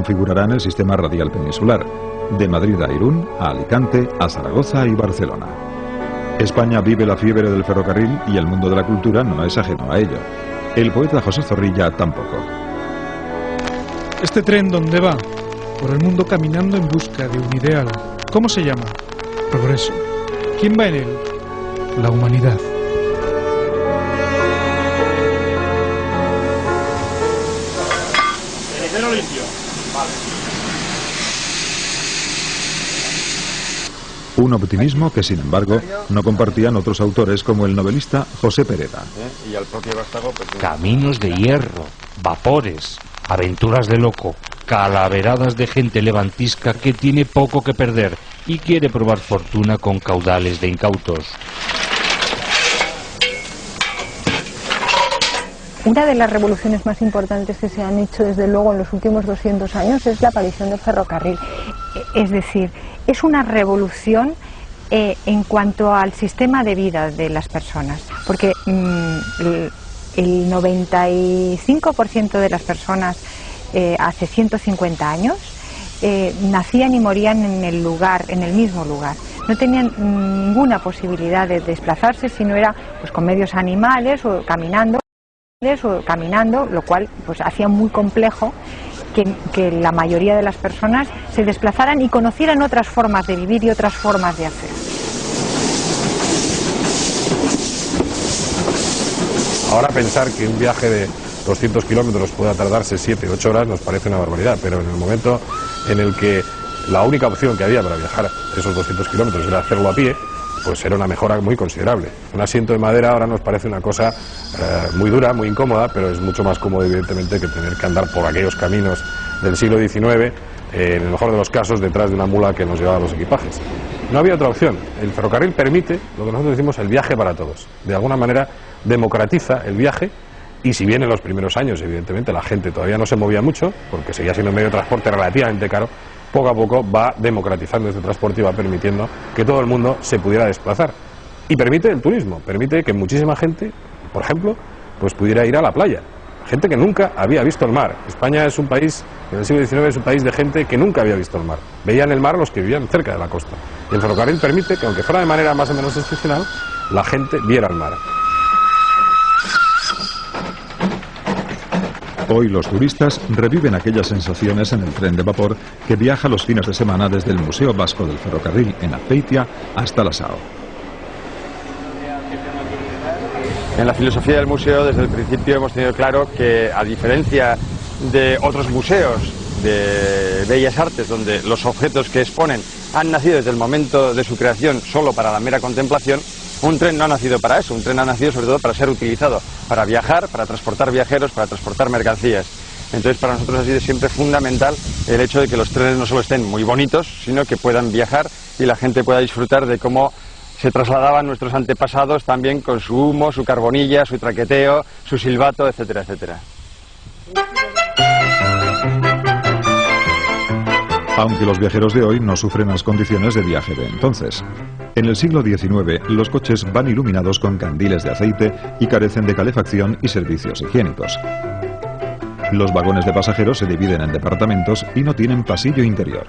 configurarán el sistema radial peninsular, de Madrid a Irún, a Alicante, a Zaragoza y Barcelona. España vive la fiebre del ferrocarril y el mundo de la cultura no es ajeno a ello. El poeta José Zorrilla tampoco. ¿Este tren dónde va? Por el mundo caminando en busca de un ideal. ¿Cómo se llama? Progreso. ¿Quién va en él? La humanidad. Cenicero limpio. Vale. Un optimismo que, sin embargo, no compartían otros autores como el novelista José Pereda. Y al propio vástago, pues... Caminos de hierro, vapores, aventuras de loco, calaveradas de gente levantisca que tiene poco que perder y quiere probar fortuna con caudales de incautos. Una de las revoluciones más importantes que se han hecho desde luego en los últimos 200 años es la aparición del ferrocarril. Es decir, es una revolución en cuanto al sistema de vida de las personas, porque el 95% de las personas hace 150 años nacían y morían en el mismo lugar. No tenían ninguna posibilidad de desplazarse si no era pues con medios animales o caminando, lo cual pues hacía muy complejo que la mayoría de las personas se desplazaran y conocieran otras formas de vivir y otras formas de hacer. Ahora pensar que un viaje de 200 kilómetros pueda tardarse 7 o 8 horas nos parece una barbaridad, pero en el momento en el que la única opción que había para viajar esos 200 kilómetros era hacerlo a pie, pues era una mejora muy considerable. Un asiento de madera ahora nos parece una cosa muy dura, muy incómoda, pero es mucho más cómodo evidentemente que tener que andar por aquellos caminos del siglo XIX, en el mejor de los casos detrás de una mula que nos llevaba los equipajes. No había otra opción. El ferrocarril permite lo que nosotros decimos el viaje para todos. De alguna manera democratiza el viaje, y si bien en los primeros años evidentemente la gente todavía no se movía mucho, porque seguía siendo un medio de transporte relativamente caro, poco a poco va democratizando este transporte y va permitiendo que todo el mundo se pudiera desplazar. Y permite el turismo, permite que muchísima gente, por ejemplo, pues pudiera ir a la playa. Gente que nunca había visto el mar. España es un país, en el siglo XIX es un país de gente que nunca había visto el mar. Veían el mar los que vivían cerca de la costa. Y el ferrocarril permite que, aunque fuera de manera más o menos excepcional, la gente viera el mar. Hoy los turistas reviven aquellas sensaciones en el tren de vapor que viaja los fines de semana desde el Museo Vasco del Ferrocarril en Azpeitia hasta la Sao. En la filosofía del museo desde el principio hemos tenido claro que, a diferencia de otros museos de bellas artes donde los objetos que exponen han nacido desde el momento de su creación solo para la mera contemplación, un tren no ha nacido para eso. Un tren ha nacido sobre todo para ser utilizado para viajar, para transportar viajeros, para transportar mercancías. Entonces para nosotros ha sido siempre fundamental el hecho de que los trenes no solo estén muy bonitos, sino que puedan viajar y la gente pueda disfrutar de cómo se trasladaban nuestros antepasados también con su humo, su carbonilla, su traqueteo, su silbato, etcétera, etcétera. Aunque los viajeros de hoy no sufren las condiciones de viaje de entonces. En el siglo XIX, los coches van iluminados con candiles de aceite y carecen de calefacción y servicios higiénicos. Los vagones de pasajeros se dividen en departamentos y no tienen pasillo interior.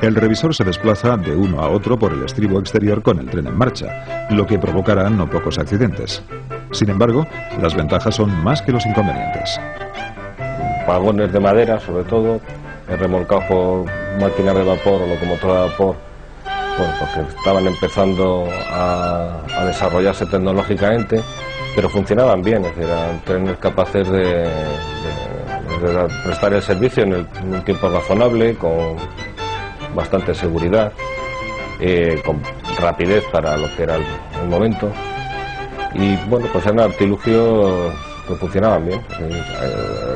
El revisor se desplaza de uno a otro por el estribo exterior con el tren en marcha, lo que provocará no pocos accidentes. Sin embargo, las ventajas son más que los inconvenientes. Vagones de madera, sobre todo, remolcados por máquinas de vapor o locomotoras de vapor, bueno, porque estaban empezando a desarrollarse tecnológicamente, pero funcionaban bien, es decir, eran trenes capaces de prestar el servicio en un tiempo razonable, con bastante seguridad, con rapidez para lo que era el momento, y bueno, pues eran artilugios que funcionaban bien,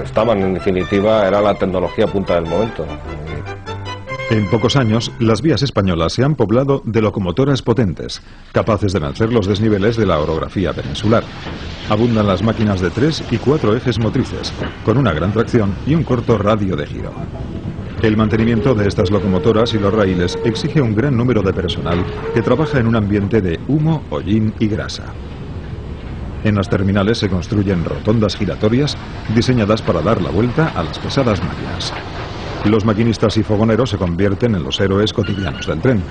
estaban en definitiva, era la tecnología punta del momento. En pocos años, las vías españolas se han poblado de locomotoras potentes, capaces de vencer los desniveles de la orografía peninsular. Abundan las máquinas de 3 y 4 ejes motrices, con una gran tracción y un corto radio de giro. El mantenimiento de estas locomotoras y los raíles exige un gran número de personal que trabaja en un ambiente de humo, hollín y grasa. En las terminales se construyen rotondas giratorias diseñadas para dar la vuelta a las pesadas máquinas. Los maquinistas y fogoneros se convierten en los héroes cotidianos del tren.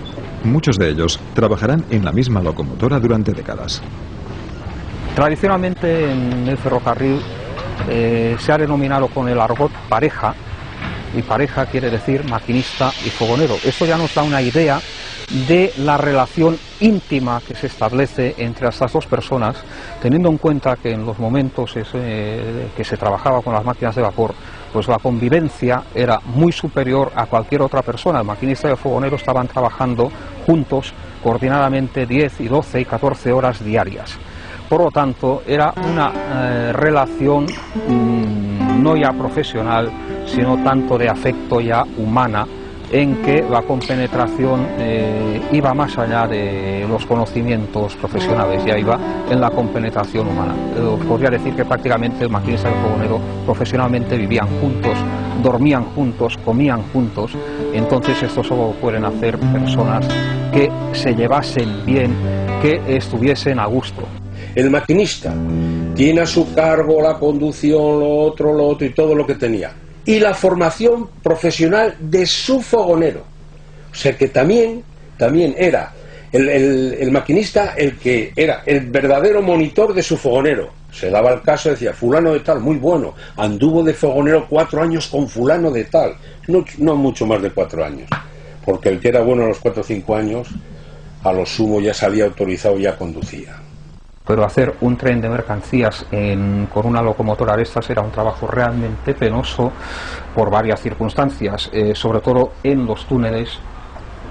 Muchos de ellos trabajarán en la misma locomotora durante décadas. Tradicionalmente en el ferrocarril se ha denominado con el argot pareja, y pareja quiere decir maquinista y fogonero. Esto ya nos da una idea de la relación íntima que se establece entre estas dos personas, teniendo en cuenta que en los momentos que se trabajaba con las máquinas de vapor, pues la convivencia era muy superior a cualquier otra persona. El maquinista y el fogonero estaban trabajando juntos, coordinadamente 10 y 12 y 14 horas diarias. Por lo tanto, era una relación no ya profesional, sino tanto de afecto ya humana, en que la compenetración iba más allá de los conocimientos profesionales, ya iba en la compenetración humana. Os podría decir que prácticamente el maquinista y el fogonero profesionalmente vivían juntos, dormían juntos, comían juntos. Entonces esto solo pueden hacer personas que se llevasen bien, que estuviesen a gusto. El maquinista tiene a su cargo la conducción, lo otro y todo lo que tenía. Y la formación profesional de su fogonero. O sea que también era el maquinista el que era el verdadero monitor de su fogonero. Se daba el caso, decía, fulano de tal, muy bueno, anduvo de fogonero 4 años con fulano de tal. No mucho más de 4 años. Porque el que era bueno a los 4 o 5 años, a lo sumo ya salía autorizado y ya conducía. Pero hacer un tren de mercancías con una locomotora de estas era un trabajo realmente penoso por varias circunstancias, sobre todo en los túneles.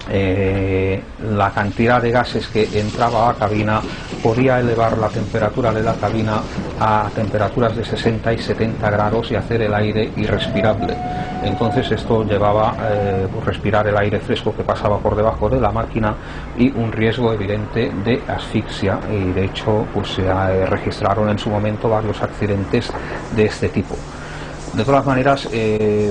La cantidad de gases que entraba a la cabina podía elevar la temperatura de la cabina a temperaturas de 60 y 70 grados y hacer el aire irrespirable. Entonces esto llevaba respirar el aire fresco que pasaba por debajo de la máquina y un riesgo evidente de asfixia, y de hecho pues se registraron en su momento varios accidentes de este tipo. De todas maneras,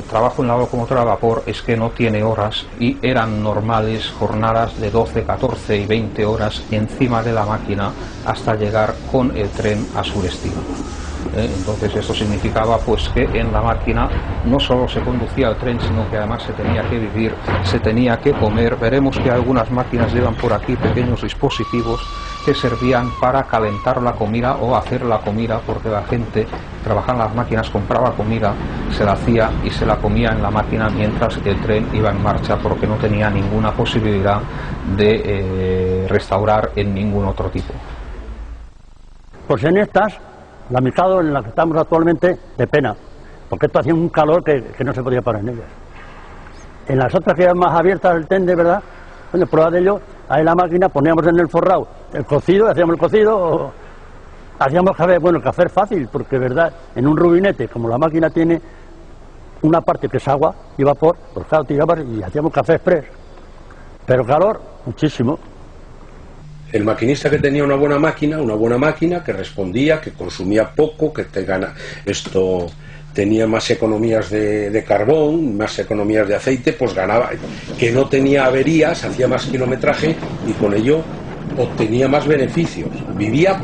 trabajo en la locomotora a vapor es que no tiene horas, y eran normales jornadas de 12, 14 y 20 horas encima de la máquina hasta llegar con el tren a su destino. Entonces esto significaba pues que en la máquina no solo se conducía el tren, sino que además se tenía que vivir, se tenía que comer. Veremos que algunas máquinas llevan por aquí pequeños dispositivos que servían para calentar la comida o hacer la comida, porque la gente trabajaba en las máquinas, compraba comida, se la hacía y se la comía en la máquina mientras que el tren iba en marcha, porque no tenía ninguna posibilidad de restaurar en ningún otro tipo. Pues en estas, la mitad en la que estamos actualmente, de pena, porque esto hacía un calor que no se podía parar en ellas. En las otras que eran más abiertas el tren, de verdad, bueno, prueba de ello, ahí en la máquina poníamos en el forrado el cocido, hacíamos el cocido, o hacíamos café. Bueno, el café es fácil, porque verdad, en un rubinete, como la máquina tiene una parte que es agua y vapor, pues claro, tiramos y hacíamos café express. Pero calor, muchísimo. El maquinista que tenía una buena máquina que respondía, que consumía poco, que tenía más economías de carbón, más economías de aceite, pues ganaba, que no tenía averías, hacía más kilometraje y con ello obtenía más beneficios. Vivía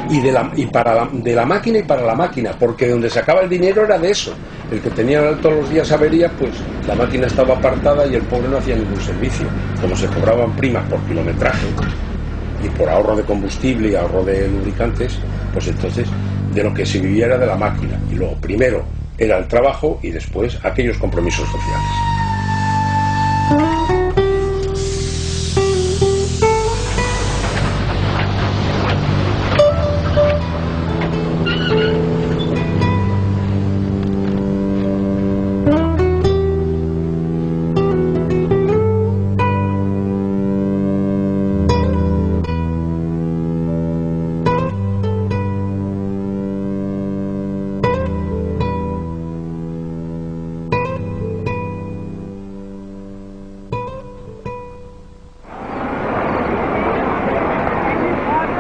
de la máquina y para la máquina, porque donde sacaba el dinero era de eso. El que tenía todos los días averías, pues la máquina estaba apartada y el pobre no hacía ningún servicio. Como se cobraban primas por kilometraje y por ahorro de combustible y ahorro de lubricantes, pues entonces de lo que se vivía era de la máquina. Y luego primero era el trabajo y después aquellos compromisos sociales.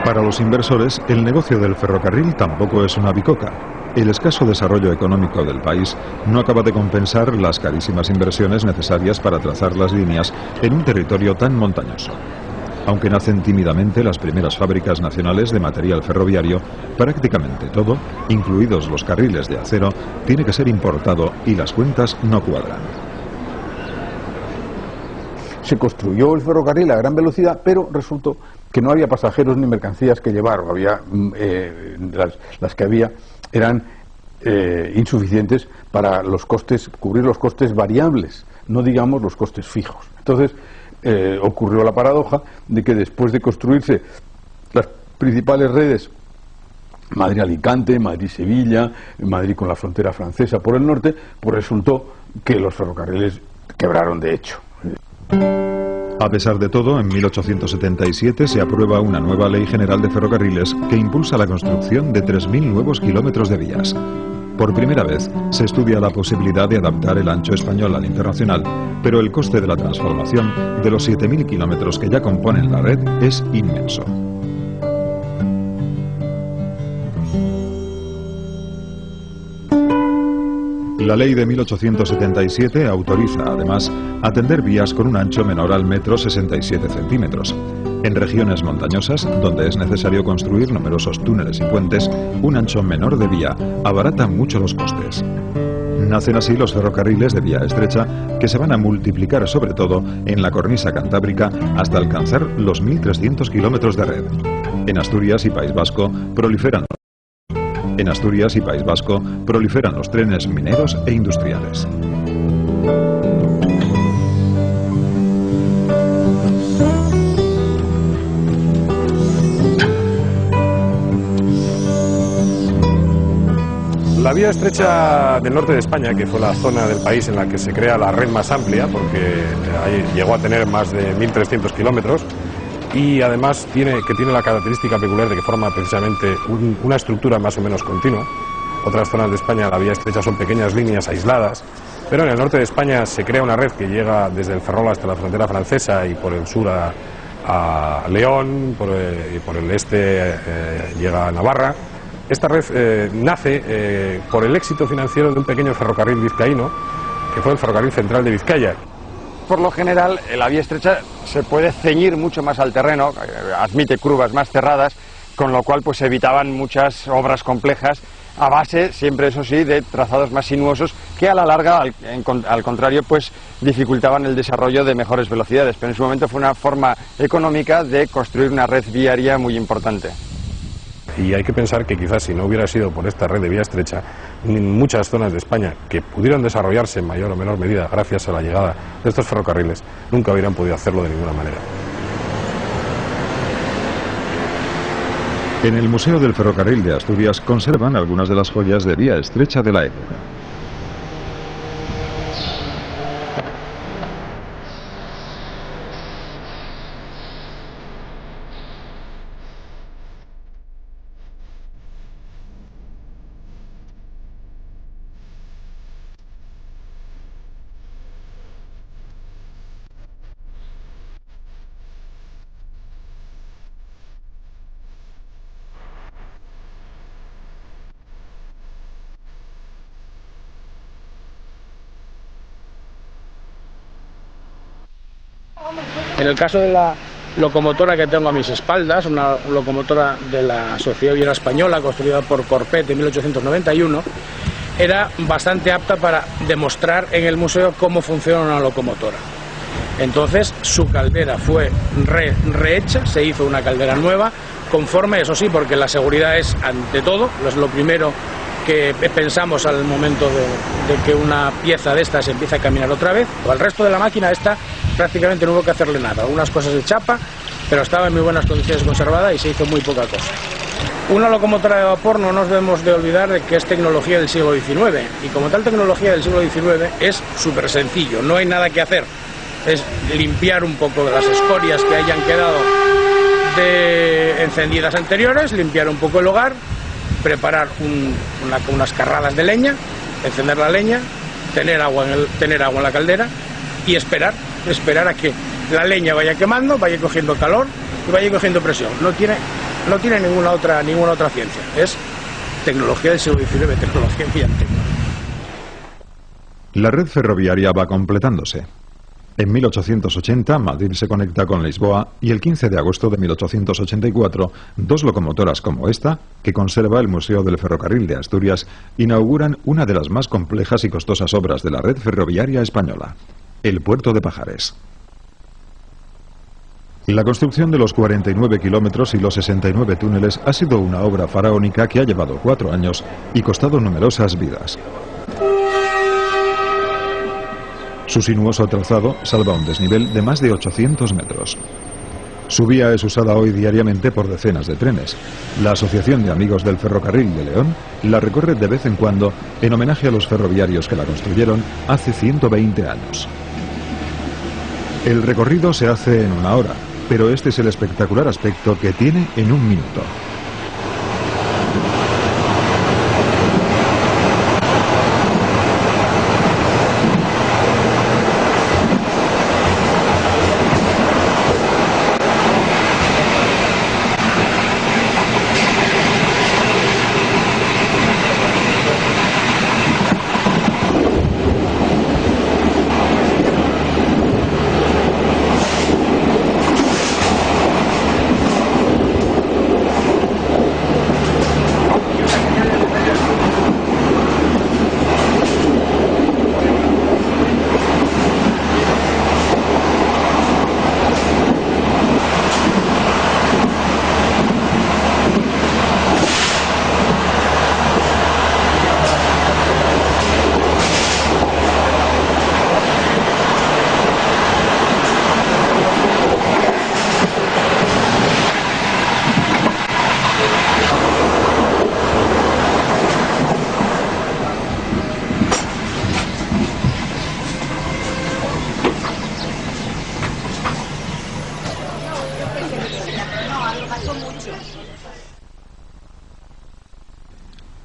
Para los inversores, el negocio del ferrocarril tampoco es una bicoca. El escaso desarrollo económico del país no acaba de compensar las carísimas inversiones necesarias para trazar las líneas en un territorio tan montañoso. Aunque nacen tímidamente las primeras fábricas nacionales de material ferroviario, prácticamente todo, incluidos los carriles de acero, tiene que ser importado y las cuentas no cuadran. Se construyó el ferrocarril a gran velocidad, pero resultó que no había pasajeros ni mercancías que llevar. Las que había eran insuficientes para los costes, cubrir los costes variables, no digamos los costes fijos. Entonces ocurrió la paradoja de que después de construirse las principales redes, Madrid-Alicante, Madrid-Sevilla, Madrid con la frontera francesa por el norte, pues resultó que los ferrocarriles quebraron de hecho. A pesar de todo, en 1877 se aprueba una nueva Ley General de Ferrocarriles que impulsa la construcción de 3.000 nuevos kilómetros de vías. Por primera vez se estudia la posibilidad de adaptar el ancho español al internacional, pero el coste de la transformación de los 7.000 kilómetros que ya componen la red es inmenso. La ley de 1877 autoriza, además, a tender vías con un ancho menor al metro 67 centímetros. En regiones montañosas, donde es necesario construir numerosos túneles y puentes, un ancho menor de vía abarata mucho los costes. Nacen así los ferrocarriles de vía estrecha, que se van a multiplicar sobre todo en la cornisa cantábrica hasta alcanzar los 1.300 kilómetros de red. En Asturias y País Vasco proliferan los trenes mineros e industriales. La vía estrecha del norte de España, que fue la zona del país en la que se crea la red más amplia, porque ahí llegó a tener más de 1.300 kilómetros, y además tiene la característica peculiar de que forma precisamente una estructura más o menos continua. Otras zonas de España la vía estrecha son pequeñas líneas aisladas, pero en el norte de España se crea una red que llega desde el Ferrol hasta la frontera francesa y por el sur a León, y por el este llega a Navarra. Esta red nace por el éxito financiero de un pequeño ferrocarril vizcaíno, que fue el Ferrocarril Central de Vizcaya. Por lo general, la vía estrecha se puede ceñir mucho más al terreno, admite curvas más cerradas, con lo cual pues evitaban muchas obras complejas, a base, siempre eso sí, de trazados más sinuosos, que a la larga, al contrario, pues dificultaban el desarrollo de mejores velocidades. Pero en su momento fue una forma económica de construir una red viaria muy importante. Y hay que pensar que quizás si no hubiera sido por esta red de vía estrecha, en muchas zonas de España que pudieron desarrollarse en mayor o menor medida gracias a la llegada de estos ferrocarriles, nunca hubieran podido hacerlo de ninguna manera. En el Museo del Ferrocarril de Asturias conservan algunas de las joyas de vía estrecha de la época. En el caso de la locomotora que tengo a mis espaldas, una locomotora de la Sociedad Obrera Española construida por Corpet en 1891, era bastante apta para demostrar en el museo cómo funciona una locomotora. Entonces su caldera fue rehecha, se hizo una caldera nueva, conforme, eso sí, porque la seguridad es ante todo, es lo primero que pensamos al momento de que una pieza de estas empieza a caminar otra vez. Al resto de la máquina esta prácticamente no hubo que hacerle nada, algunas cosas de chapa, pero estaba en muy buenas condiciones conservada y se hizo muy poca cosa. Una locomotora de vapor no nos debemos de olvidar de que es tecnología del siglo XIX, y como tal tecnología del siglo XIX es súper sencillo, no hay nada que hacer, es limpiar un poco de las escorias que hayan quedado de encendidas anteriores, limpiar un poco el hogar, preparar unas carradas de leña, encender la leña, tener agua en la caldera y esperar a que la leña vaya quemando, vaya cogiendo calor y vaya cogiendo presión. No tiene ninguna otra ciencia, es tecnología del siglo XIX, tecnología muy antigua. La red ferroviaria va completándose. En 1880, Madrid se conecta con Lisboa y el 15 de agosto de 1884, dos locomotoras como esta, que conserva el Museo del Ferrocarril de Asturias, inauguran una de las más complejas y costosas obras de la red ferroviaria española, el Puerto de Pajares. La construcción de los 49 kilómetros y los 69 túneles ha sido una obra faraónica que ha llevado 4 años y costado numerosas vidas. Su sinuoso trazado salva un desnivel de más de 800 metros. Su vía es usada hoy diariamente por decenas de trenes. La Asociación de Amigos del Ferrocarril de León la recorre de vez en cuando en homenaje a los ferroviarios que la construyeron hace 120 años. El recorrido se hace en 1 hora, pero este es el espectacular aspecto que tiene en 1 minuto.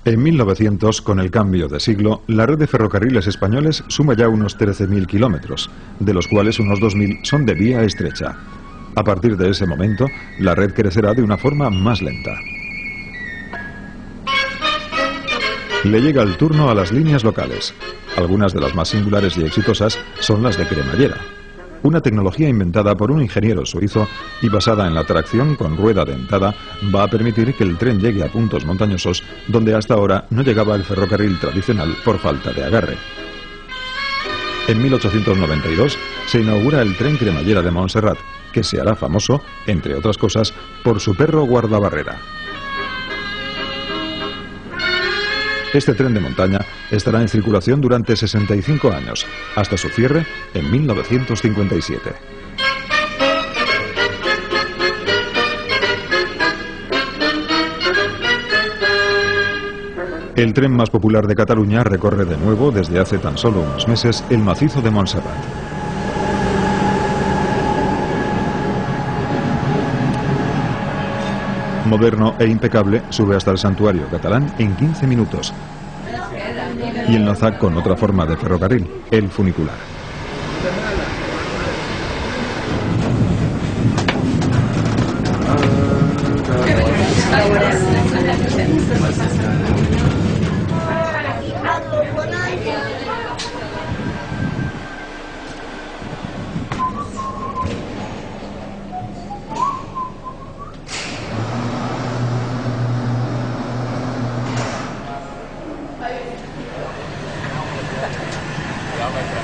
En 1900, con el cambio de siglo, la red de ferrocarriles españoles suma ya unos 13.000 kilómetros, de los cuales unos 2.000 son de vía estrecha. A partir de ese momento, la red crecerá de una forma más lenta. Le llega el turno a las líneas locales. Algunas de las más singulares y exitosas son las de cremallera, una tecnología inventada por un ingeniero suizo y basada en la tracción con rueda dentada, va a permitir que el tren llegue a puntos montañosos donde hasta ahora no llegaba el ferrocarril tradicional por falta de agarre. En 1892 se inaugura el tren cremallera de Montserrat, que se hará famoso, entre otras cosas, por su perro guardabarrera. Este tren de montaña estará en circulación durante 65 años, hasta su cierre en 1957. El tren más popular de Cataluña recorre de nuevo, desde hace tan solo unos meses, el macizo de Montserrat. Moderno e impecable, sube hasta el santuario catalán en 15 minutos y enlaza con otra forma de ferrocarril, el funicular.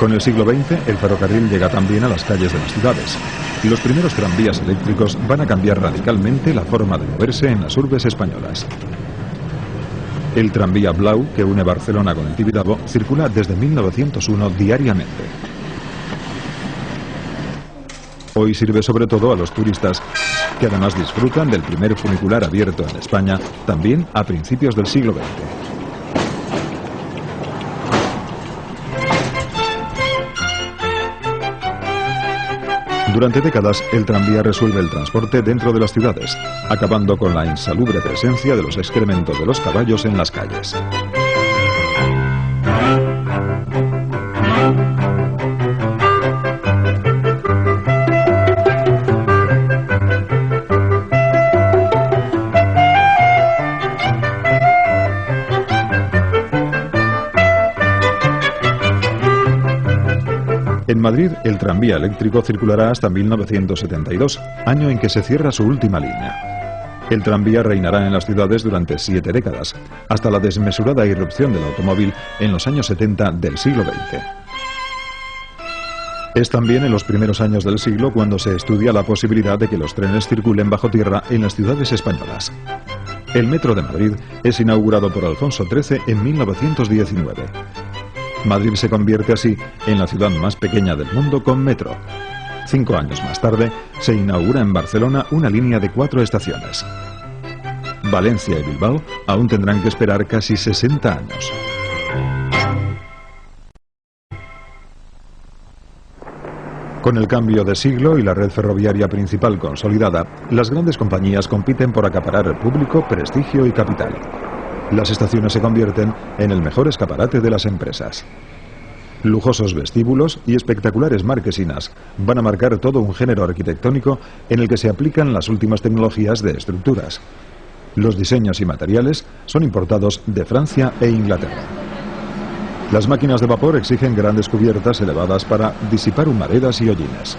Con el siglo XX, el ferrocarril llega también a las calles de las ciudades. Los primeros tranvías eléctricos van a cambiar radicalmente la forma de moverse en las urbes españolas. El tranvía Blau, que une Barcelona con el Tibidabo, circula desde 1901 diariamente. Hoy sirve sobre todo a los turistas, que además disfrutan del primer funicular abierto en España, también a principios del siglo XX. Durante décadas, el tranvía resuelve el transporte dentro de las ciudades, acabando con la insalubre presencia de los excrementos de los caballos en las calles. En Madrid, el tranvía eléctrico circulará hasta 1972, año en que se cierra su última línea. El tranvía reinará en las ciudades durante 7 décadas, hasta la desmesurada irrupción del automóvil en los años 70 del siglo XX. Es también en los primeros años del siglo cuando se estudia la posibilidad de que los trenes circulen bajo tierra en las ciudades españolas. El Metro de Madrid es inaugurado por Alfonso XIII en 1919. Madrid se convierte así en la ciudad más pequeña del mundo con metro. 5 años más tarde, se inaugura en Barcelona una línea de 4 estaciones. Valencia y Bilbao aún tendrán que esperar casi 60 años. Con el cambio de siglo y la red ferroviaria principal consolidada, las grandes compañías compiten por acaparar público, prestigio y capital. Las estaciones se convierten en el mejor escaparate de las empresas. Lujosos vestíbulos y espectaculares marquesinas van a marcar todo un género arquitectónico en el que se aplican las últimas tecnologías de estructuras. Los diseños y materiales son importados de Francia e Inglaterra. Las máquinas de vapor exigen grandes cubiertas elevadas para disipar humaredas y hollines.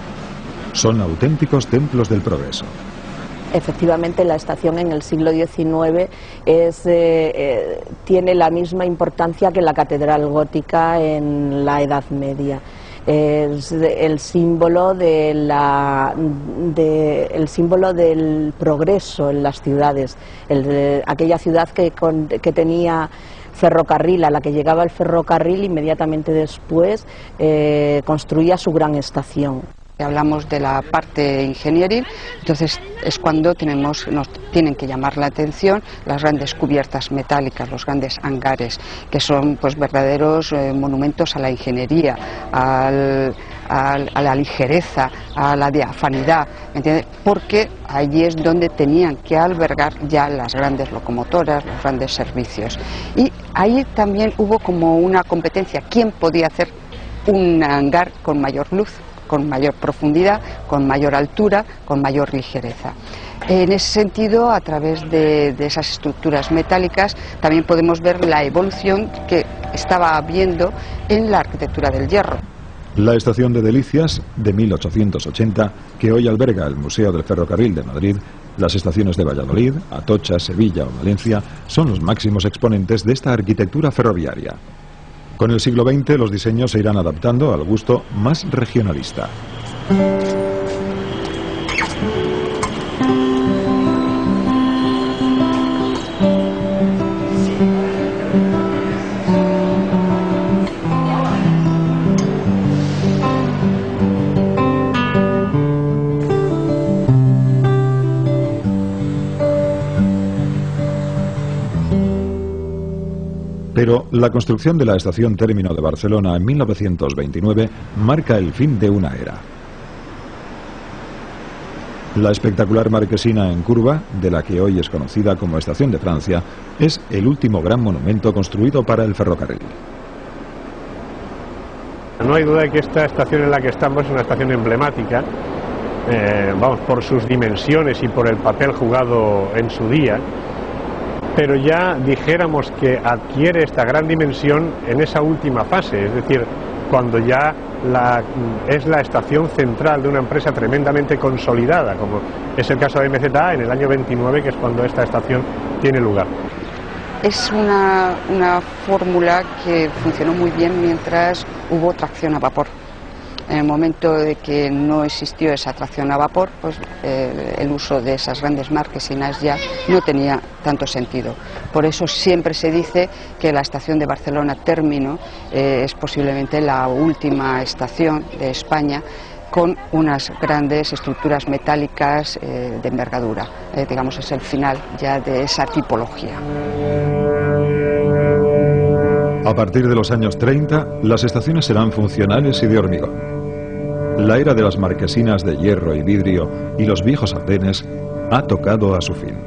Son auténticos templos del progreso. Efectivamente, la estación en el siglo XIX tiene la misma importancia que la catedral gótica en la Edad Media. Es el símbolo del progreso en las ciudades. Aquella ciudad que tenía ferrocarril, a la que llegaba el ferrocarril, inmediatamente después construía su gran estación. Hablamos de la parte ingenieril, entonces es cuando nos tienen que llamar la atención las grandes cubiertas metálicas, los grandes hangares, que son pues verdaderos monumentos a la ingeniería, a la ligereza, a la diafanidad, ¿me entiendes? Porque allí es donde tenían que albergar ya las grandes locomotoras, los grandes servicios. Y ahí también hubo como una competencia, ¿quién podía hacer un hangar con mayor luz, con mayor profundidad, con mayor altura, con mayor ligereza? En ese sentido, a través de esas estructuras metálicas, también podemos ver la evolución que estaba habiendo en la arquitectura del hierro. La estación de Delicias, de 1880, que hoy alberga el Museo del Ferrocarril de Madrid, las estaciones de Valladolid, Atocha, Sevilla o Valencia, son los máximos exponentes de esta arquitectura ferroviaria. Con el siglo XX los diseños se irán adaptando al gusto más regionalista. Pero la construcción de la estación término de Barcelona en 1929 marca el fin de una era. La espectacular marquesina en curva, de la que hoy es conocida como Estación de Francia, es el último gran monumento construido para el ferrocarril. No hay duda de que esta estación en la que estamos es una estación emblemática, por sus dimensiones y por el papel jugado en su día. Pero ya dijéramos que adquiere esta gran dimensión en esa última fase, es decir, cuando ya es la estación central de una empresa tremendamente consolidada, como es el caso de MZA en el año 29, que es cuando esta estación tiene lugar. Es una fórmula que funcionó muy bien mientras hubo tracción a vapor. En el momento de que no existió esa tracción a vapor, pues el uso de esas grandes marquesinas ya no tenía tanto sentido. Por eso siempre se dice que la estación de Barcelona Término es posiblemente la última estación de España con unas grandes estructuras metálicas de envergadura. Digamos, es el final ya de esa tipología. A partir de los años 30, las estaciones serán funcionales y de hormigón. La era de las marquesinas de hierro y vidrio y los viejos andenes ha tocado a su fin.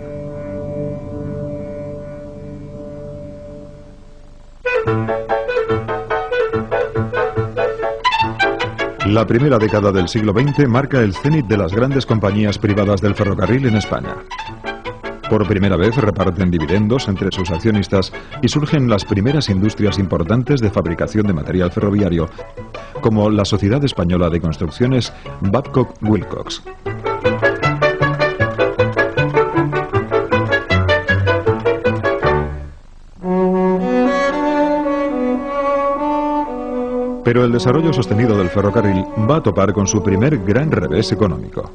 La primera década del siglo XX marca el cénit de las grandes compañías privadas del ferrocarril en España. Por primera vez reparten dividendos entre sus accionistas y surgen las primeras industrias importantes de fabricación de material ferroviario, como la Sociedad Española de Construcciones Babcock Wilcox. Pero el desarrollo sostenido del ferrocarril va a topar con su primer gran revés económico.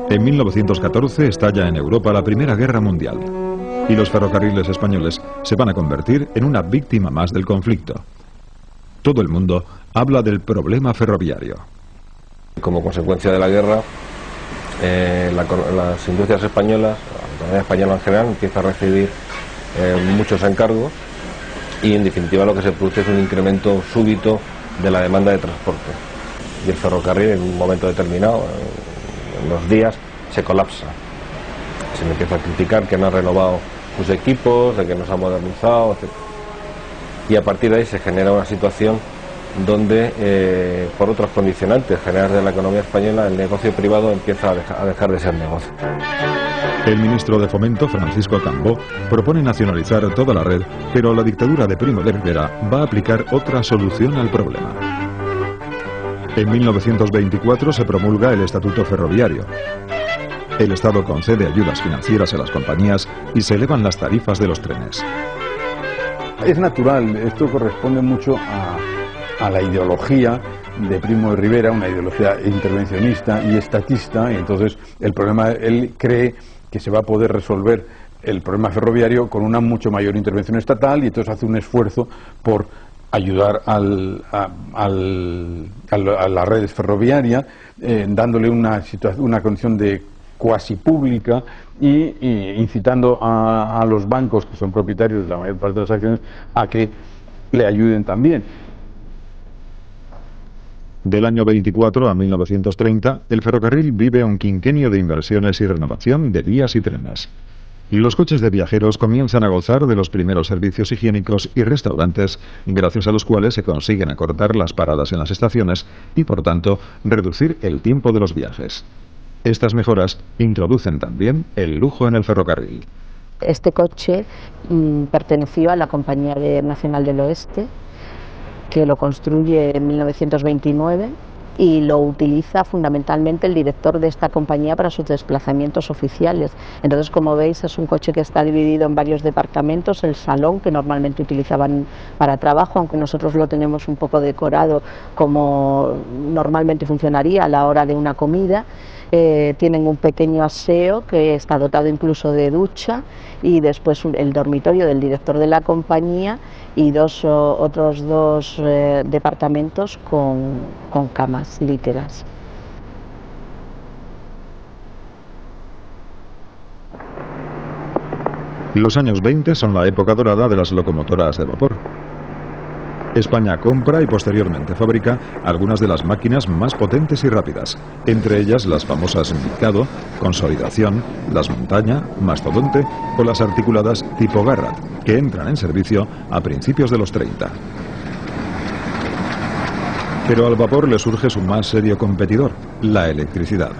En 1914 estalla en Europa la Primera Guerra Mundial y los ferrocarriles españoles se van a convertir en una víctima más del conflicto. Todo el mundo habla del problema ferroviario. Como consecuencia de la guerra, las industrias españolas, la economía española en general, empieza a recibir muchos encargos y en definitiva lo que se produce es un incremento súbito de la demanda de transporte. Y el ferrocarril en un momento determinado, en los días, se colapsa. Se le empieza a criticar que no ha renovado sus equipos, de que no se ha modernizado, etc. Y a partir de ahí se genera una situación donde, por otros condicionantes generales de la economía española, el negocio privado empieza a dejar de ser negocio. El ministro de Fomento, Francisco Cambó, propone nacionalizar toda la red, pero la dictadura de Primo de Rivera va a aplicar otra solución al problema. En 1924 se promulga el Estatuto Ferroviario. El Estado concede ayudas financieras a las compañías y se elevan las tarifas de los trenes. Es natural, esto corresponde mucho a la ideología de Primo de Rivera, una ideología intervencionista y estatista, y entonces el problema, él cree que se va a poder resolver el problema ferroviario con una mucho mayor intervención estatal, y entonces hace un esfuerzo por ayudar a la red ferroviaria, dándole una condición de cuasi pública y incitando a los bancos, que son propietarios de la mayor parte de las acciones, a que le ayuden también. Del año 24 a 1930, el ferrocarril vive un quinquenio de inversiones y renovación de vías y trenes. Los coches de viajeros comienzan a gozar de los primeros servicios higiénicos y restaurantes, gracias a los cuales se consiguen acortar las paradas en las estaciones y, por tanto, reducir el tiempo de los viajes. Estas mejoras introducen también el lujo en el ferrocarril. Este coche perteneció a la Compañía Nacional del Oeste, que lo construye en 1929 y lo utiliza fundamentalmente el director de esta compañía para sus desplazamientos oficiales. Entonces, como veis, es un coche que está dividido en varios departamentos: el salón, que normalmente utilizaban para trabajo, aunque nosotros lo tenemos un poco decorado como normalmente funcionaría a la hora de una comida. Tienen un pequeño aseo que está dotado incluso de ducha, y después el dormitorio del director de la compañía y otros dos departamentos con camas literas. Los años 20 son la época dorada de las locomotoras de vapor. España compra y posteriormente fabrica algunas de las máquinas más potentes y rápidas, entre ellas las famosas Mikado, Consolidación, las Montaña, Mastodonte o las articuladas tipo Garratt, que entran en servicio a principios de los 30. Pero al vapor le surge su más serio competidor, la electricidad.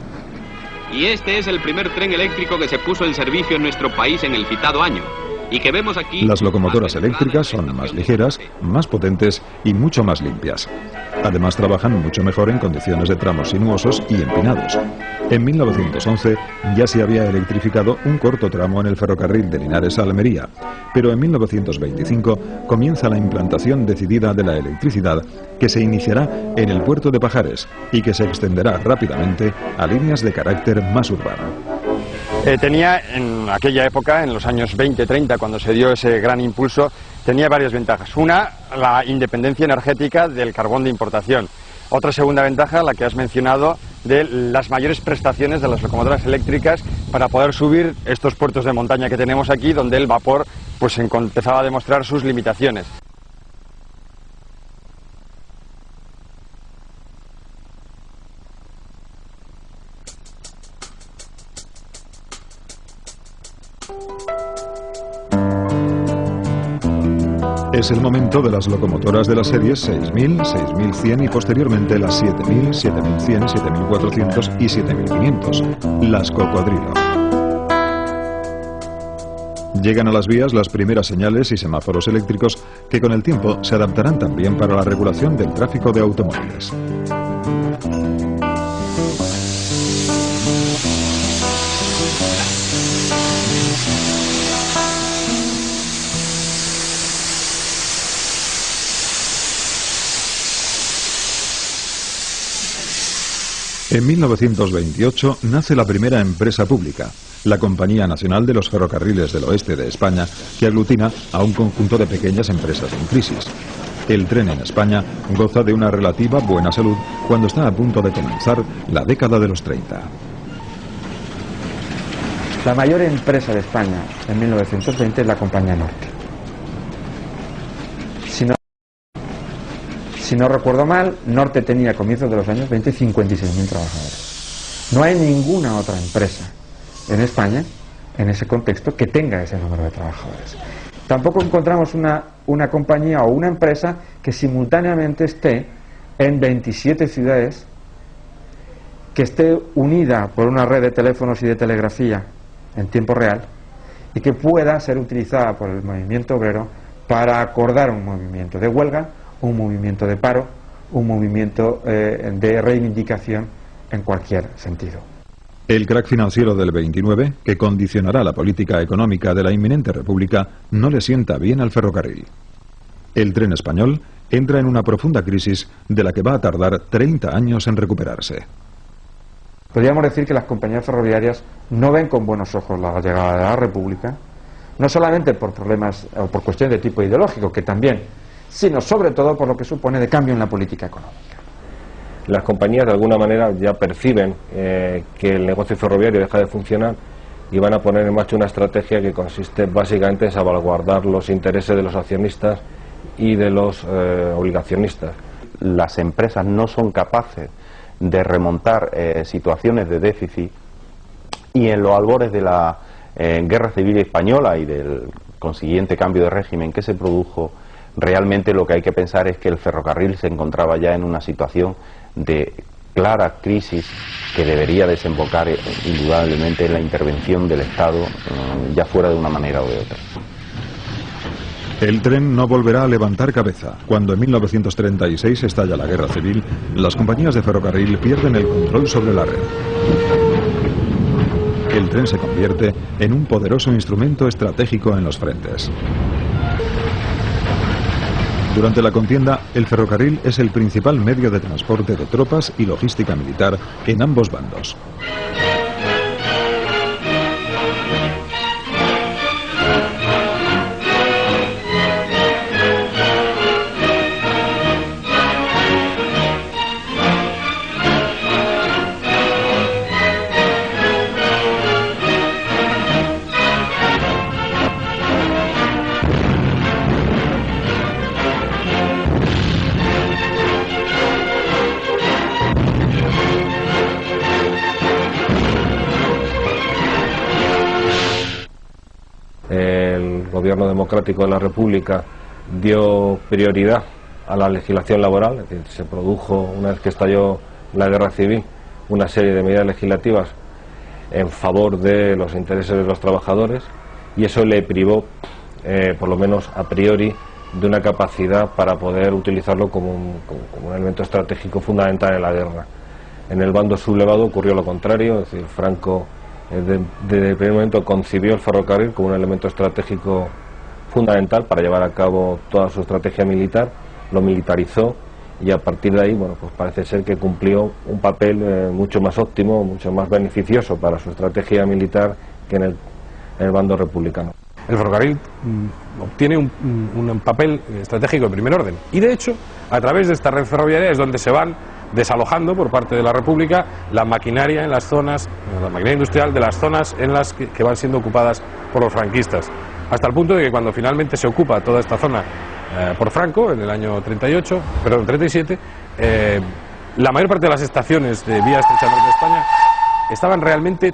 Y este es el primer tren eléctrico que se puso en servicio en nuestro país en el citado año. Y que vemos aquí... Las locomotoras eléctricas son más ligeras, más potentes y mucho más limpias. Además, trabajan mucho mejor en condiciones de tramos sinuosos y empinados. En 1911 ya se había electrificado un corto tramo en el ferrocarril de Linares a Almería, pero en 1925 comienza la implantación decidida de la electricidad, que se iniciará en el puerto de Pajares y que se extenderá rápidamente a líneas de carácter más urbano. Tenía en aquella época, en los años 20-30, cuando se dio ese gran impulso, tenía varias ventajas. Una, la independencia energética del carbón de importación. Otra segunda ventaja, la que has mencionado, de las mayores prestaciones de las locomotoras eléctricas para poder subir estos puertos de montaña que tenemos aquí, donde el vapor pues empezaba a demostrar sus limitaciones. Es el momento de las locomotoras de las series 6000, 6100 y posteriormente las 7000, 7100, 7400 y 7500, las Cocodrilo. Llegan a las vías las primeras señales y semáforos eléctricos que con el tiempo se adaptarán también para la regulación del tráfico de automóviles. En 1928 nace la primera empresa pública, la Compañía Nacional de los Ferrocarriles del Oeste de España, que aglutina a un conjunto de pequeñas empresas en crisis. El tren en España goza de una relativa buena salud cuando está a punto de comenzar la década de los 30. La mayor empresa de España en 1920 es la Compañía Norte. Si no recuerdo mal, Norte tenía a comienzos de los años 20 56.000 trabajadores. No hay ninguna otra empresa en España, en ese contexto, que tenga ese número de trabajadores. Tampoco encontramos una compañía o una empresa que simultáneamente esté en 27 ciudades, que esté unida por una red de teléfonos y de telegrafía en tiempo real y que pueda ser utilizada por el movimiento obrero para acordar un movimiento de huelga, un movimiento de paro, un movimiento de reivindicación en cualquier sentido. El crack financiero del 29, que condicionará la política económica de la inminente república, no le sienta bien al ferrocarril. El tren español entra en una profunda crisis de la que va a tardar 30 años en recuperarse. Podríamos decir que las compañías ferroviarias no ven con buenos ojos la llegada de la república, no solamente por problemas o por cuestiones de tipo ideológico, que también, sino sobre todo por lo que supone de cambio en la política económica. Las compañías de alguna manera ya perciben que el negocio ferroviario deja de funcionar y van a poner en marcha una estrategia que consiste básicamente en salvaguardar los intereses de los accionistas y de los obligacionistas. Las empresas no son capaces de remontar situaciones de déficit y en los albores de la Guerra Civil Española y del consiguiente cambio de régimen que se produjo, realmente lo que hay que pensar es que el ferrocarril se encontraba ya en una situación de clara crisis que debería desembocar indudablemente en la intervención del Estado, ya fuera de una manera o de otra. El tren no volverá a levantar cabeza. Cuando en 1936 estalla la Guerra Civil, las compañías de ferrocarril pierden el control sobre la red. El tren se convierte en un poderoso instrumento estratégico en los frentes. Durante la contienda, el ferrocarril es el principal medio de transporte de tropas y logística militar en ambos bandos. El gobierno democrático de la República dio prioridad a la legislación laboral, es decir, se produjo, una vez que estalló la guerra civil, una serie de medidas legislativas en favor de los intereses de los trabajadores, y eso le privó, por lo menos a priori, de una capacidad para poder utilizarlo como un elemento estratégico fundamental en la guerra. En el bando sublevado ocurrió lo contrario, es decir, Franco desde el primer momento concibió el ferrocarril como un elemento estratégico fundamental para llevar a cabo toda su estrategia militar, lo militarizó y a partir de ahí, bueno, pues parece ser que cumplió un papel mucho más óptimo, mucho más beneficioso para su estrategia militar que en el bando republicano. El ferrocarril obtiene un papel estratégico de primer orden y de hecho a través de esta red ferroviaria es donde se van desalojando por parte de la República la maquinaria en las zonas, la maquinaria industrial de las zonas en las que van siendo ocupadas por los franquistas, hasta el punto de que cuando finalmente se ocupa toda esta zona por Franco en el año 37, la mayor parte de las estaciones de vía estrecha norte de España estaban realmente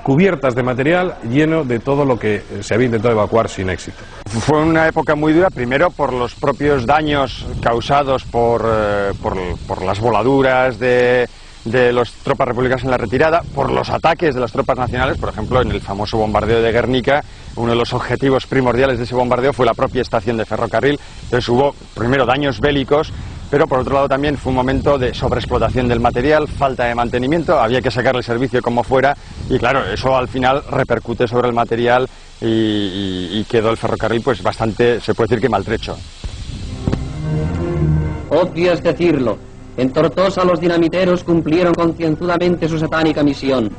cubiertas de material lleno de todo lo que se había intentado evacuar sin éxito. Fue una época muy dura, primero por los propios daños causados por las voladuras de las tropas republicanas en la retirada, por los ataques de las tropas nacionales, por ejemplo en el famoso bombardeo de Guernica, uno de los objetivos primordiales de ese bombardeo fue la propia estación de ferrocarril. Entonces hubo primero daños bélicos, pero por otro lado también fue un momento de sobreexplotación del material, falta de mantenimiento, había que sacar el servicio como fuera y claro, eso al final repercute sobre el material y quedó el ferrocarril pues bastante, se puede decir que maltrecho. Obvio es decirlo, en Tortosa los dinamiteros cumplieron concienzudamente su satánica misión.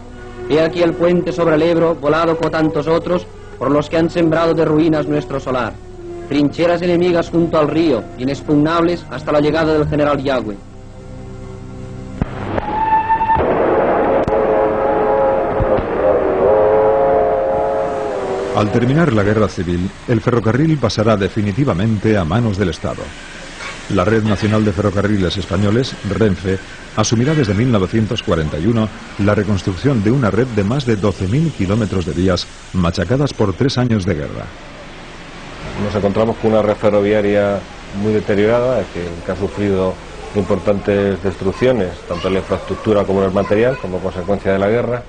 He aquí el puente sobre el Ebro, volado como tantos otros, por los que han sembrado de ruinas nuestro solar. Trincheras enemigas junto al río, inexpugnables hasta la llegada del general Yagüe. Al terminar la guerra civil, el ferrocarril pasará definitivamente a manos del Estado. La Red Nacional de Ferrocarriles Españoles, Renfe, asumirá desde 1941 la reconstrucción de una red de más de 12.000 kilómetros de vías machacadas por 3 años de guerra. Nos encontramos con una red ferroviaria muy deteriorada, es decir, que ha sufrido importantes destrucciones, tanto en la infraestructura como en el material, como consecuencia de la guerra,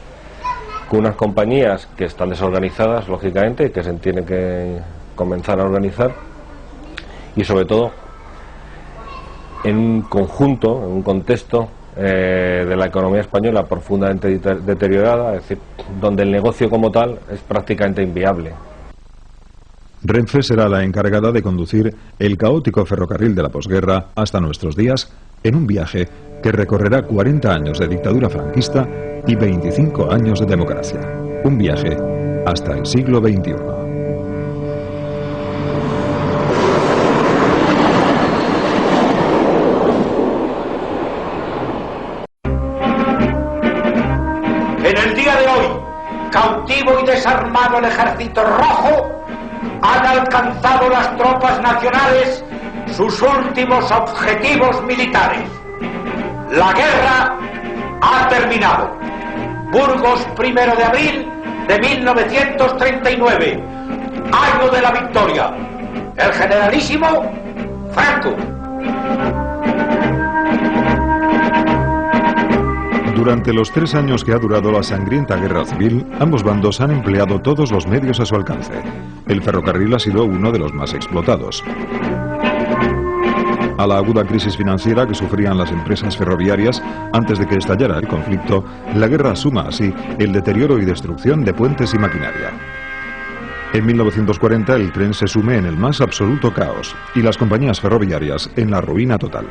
con unas compañías que están desorganizadas, lógicamente, y que se tienen que comenzar a organizar, y sobre todo en un conjunto, en un contexto de la economía española profundamente deteriorada, es decir, donde el negocio como tal es prácticamente inviable. Renfe será la encargada de conducir el caótico ferrocarril de la posguerra hasta nuestros días en un viaje que recorrerá 40 años de dictadura franquista y 25 años de democracia. Un viaje hasta el siglo XXI. En el día de hoy, cautivo y desarmado el Ejército Rojo, han alcanzado las tropas nacionales sus últimos objetivos militares. La guerra ha terminado. Burgos, 1 de abril de 1939, año de la victoria. El generalísimo Franco. Durante los 3 años que ha durado la sangrienta guerra civil, ambos bandos han empleado todos los medios a su alcance. El ferrocarril ha sido uno de los más explotados. A la aguda crisis financiera que sufrían las empresas ferroviarias antes de que estallara el conflicto, la guerra suma así el deterioro y destrucción de puentes y maquinaria. En 1940 el tren se sume en el más absoluto caos y las compañías ferroviarias en la ruina total.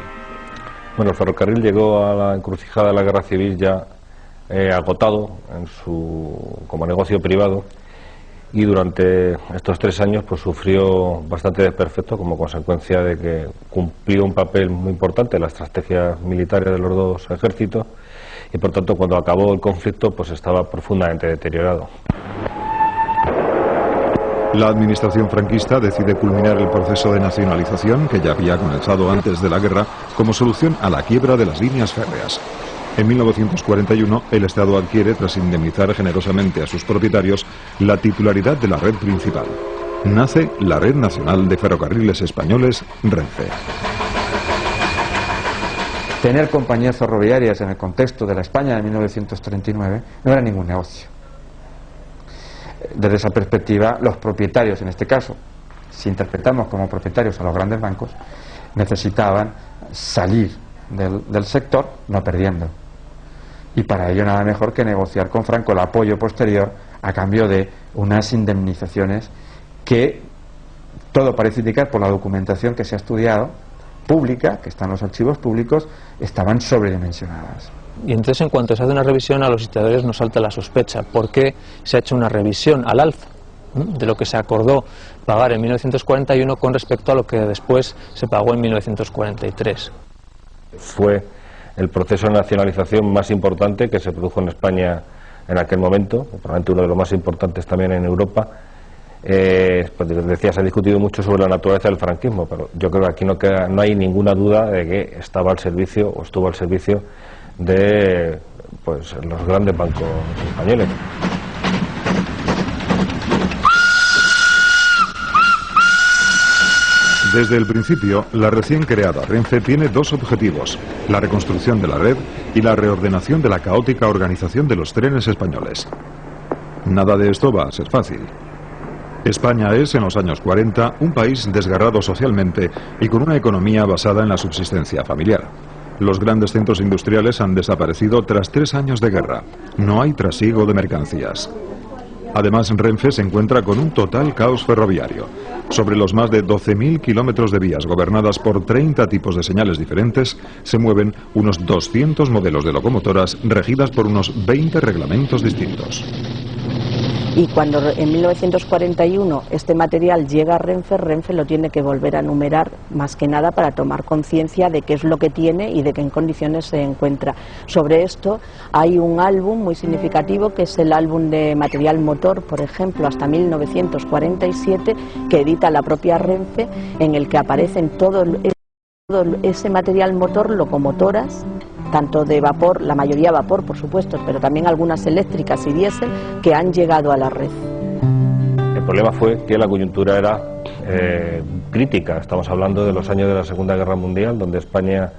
Bueno, el ferrocarril llegó a la encrucijada de la guerra civil ya agotado como negocio privado, y durante estos 3 años pues sufrió bastante desperfecto como consecuencia de que cumplió un papel muy importante en la estrategia militar de los dos ejércitos, y por tanto cuando acabó el conflicto pues estaba profundamente deteriorado. La administración franquista decide culminar el proceso de nacionalización que ya había comenzado antes de la guerra como solución a la quiebra de las líneas férreas. En 1941 el Estado adquiere, tras indemnizar generosamente a sus propietarios, la titularidad de la red principal. Nace la Red Nacional de Ferrocarriles Españoles, Renfe. Tener compañías ferroviarias en el contexto de la España de 1939 no era ningún negocio. Desde esa perspectiva, los propietarios, en este caso, si interpretamos como propietarios a los grandes bancos, necesitaban salir del sector no perdiendo. Y para ello nada mejor que negociar con Franco el apoyo posterior a cambio de unas indemnizaciones que todo parece indicar, por la documentación que se ha estudiado, pública, que está en los archivos públicos, estaban sobredimensionadas. Y entonces, en cuanto se hace una revisión, a los historiadores nos salta la sospecha. ¿Por qué se ha hecho una revisión al alza de lo que se acordó pagar en 1941 con respecto a lo que después se pagó en 1943? Fue el proceso de nacionalización más importante que se produjo en España en aquel momento, probablemente uno de los más importantes también en Europa. Pues decía, se ha discutido mucho sobre la naturaleza del franquismo, pero yo creo que aquí no hay ninguna duda de que estaba al servicio o estuvo al servicio de pues los grandes bancos españoles. Desde el principio, la recién creada Renfe tiene 2 objetivos: la reconstrucción de la red y la reordenación de la caótica organización de los trenes españoles. Nada de esto va a ser fácil. España es, en los años 40, un país desgarrado socialmente y con una economía basada en la subsistencia familiar. Los grandes centros industriales han desaparecido tras 3 años de guerra. No hay trasiego de mercancías. Además, Renfe se encuentra con un total caos ferroviario. Sobre los más de 12.000 kilómetros de vías gobernadas por 30 tipos de señales diferentes, se mueven unos 200 modelos de locomotoras regidas por unos 20 reglamentos distintos. Y cuando en 1941 este material llega a Renfe, Renfe lo tiene que volver a numerar, más que nada para tomar conciencia de qué es lo que tiene y de qué en condiciones se encuentra. Sobre esto hay un álbum muy significativo, que es el álbum de material motor, por ejemplo, hasta 1947, que edita la propia Renfe, en el que aparecen todo ese material motor, locomotoras, tanto de vapor, la mayoría vapor por supuesto, pero también algunas eléctricas y diésel, que han llegado a la red. El problema fue que la coyuntura era crítica. Estamos hablando de los años de la Segunda Guerra Mundial, donde España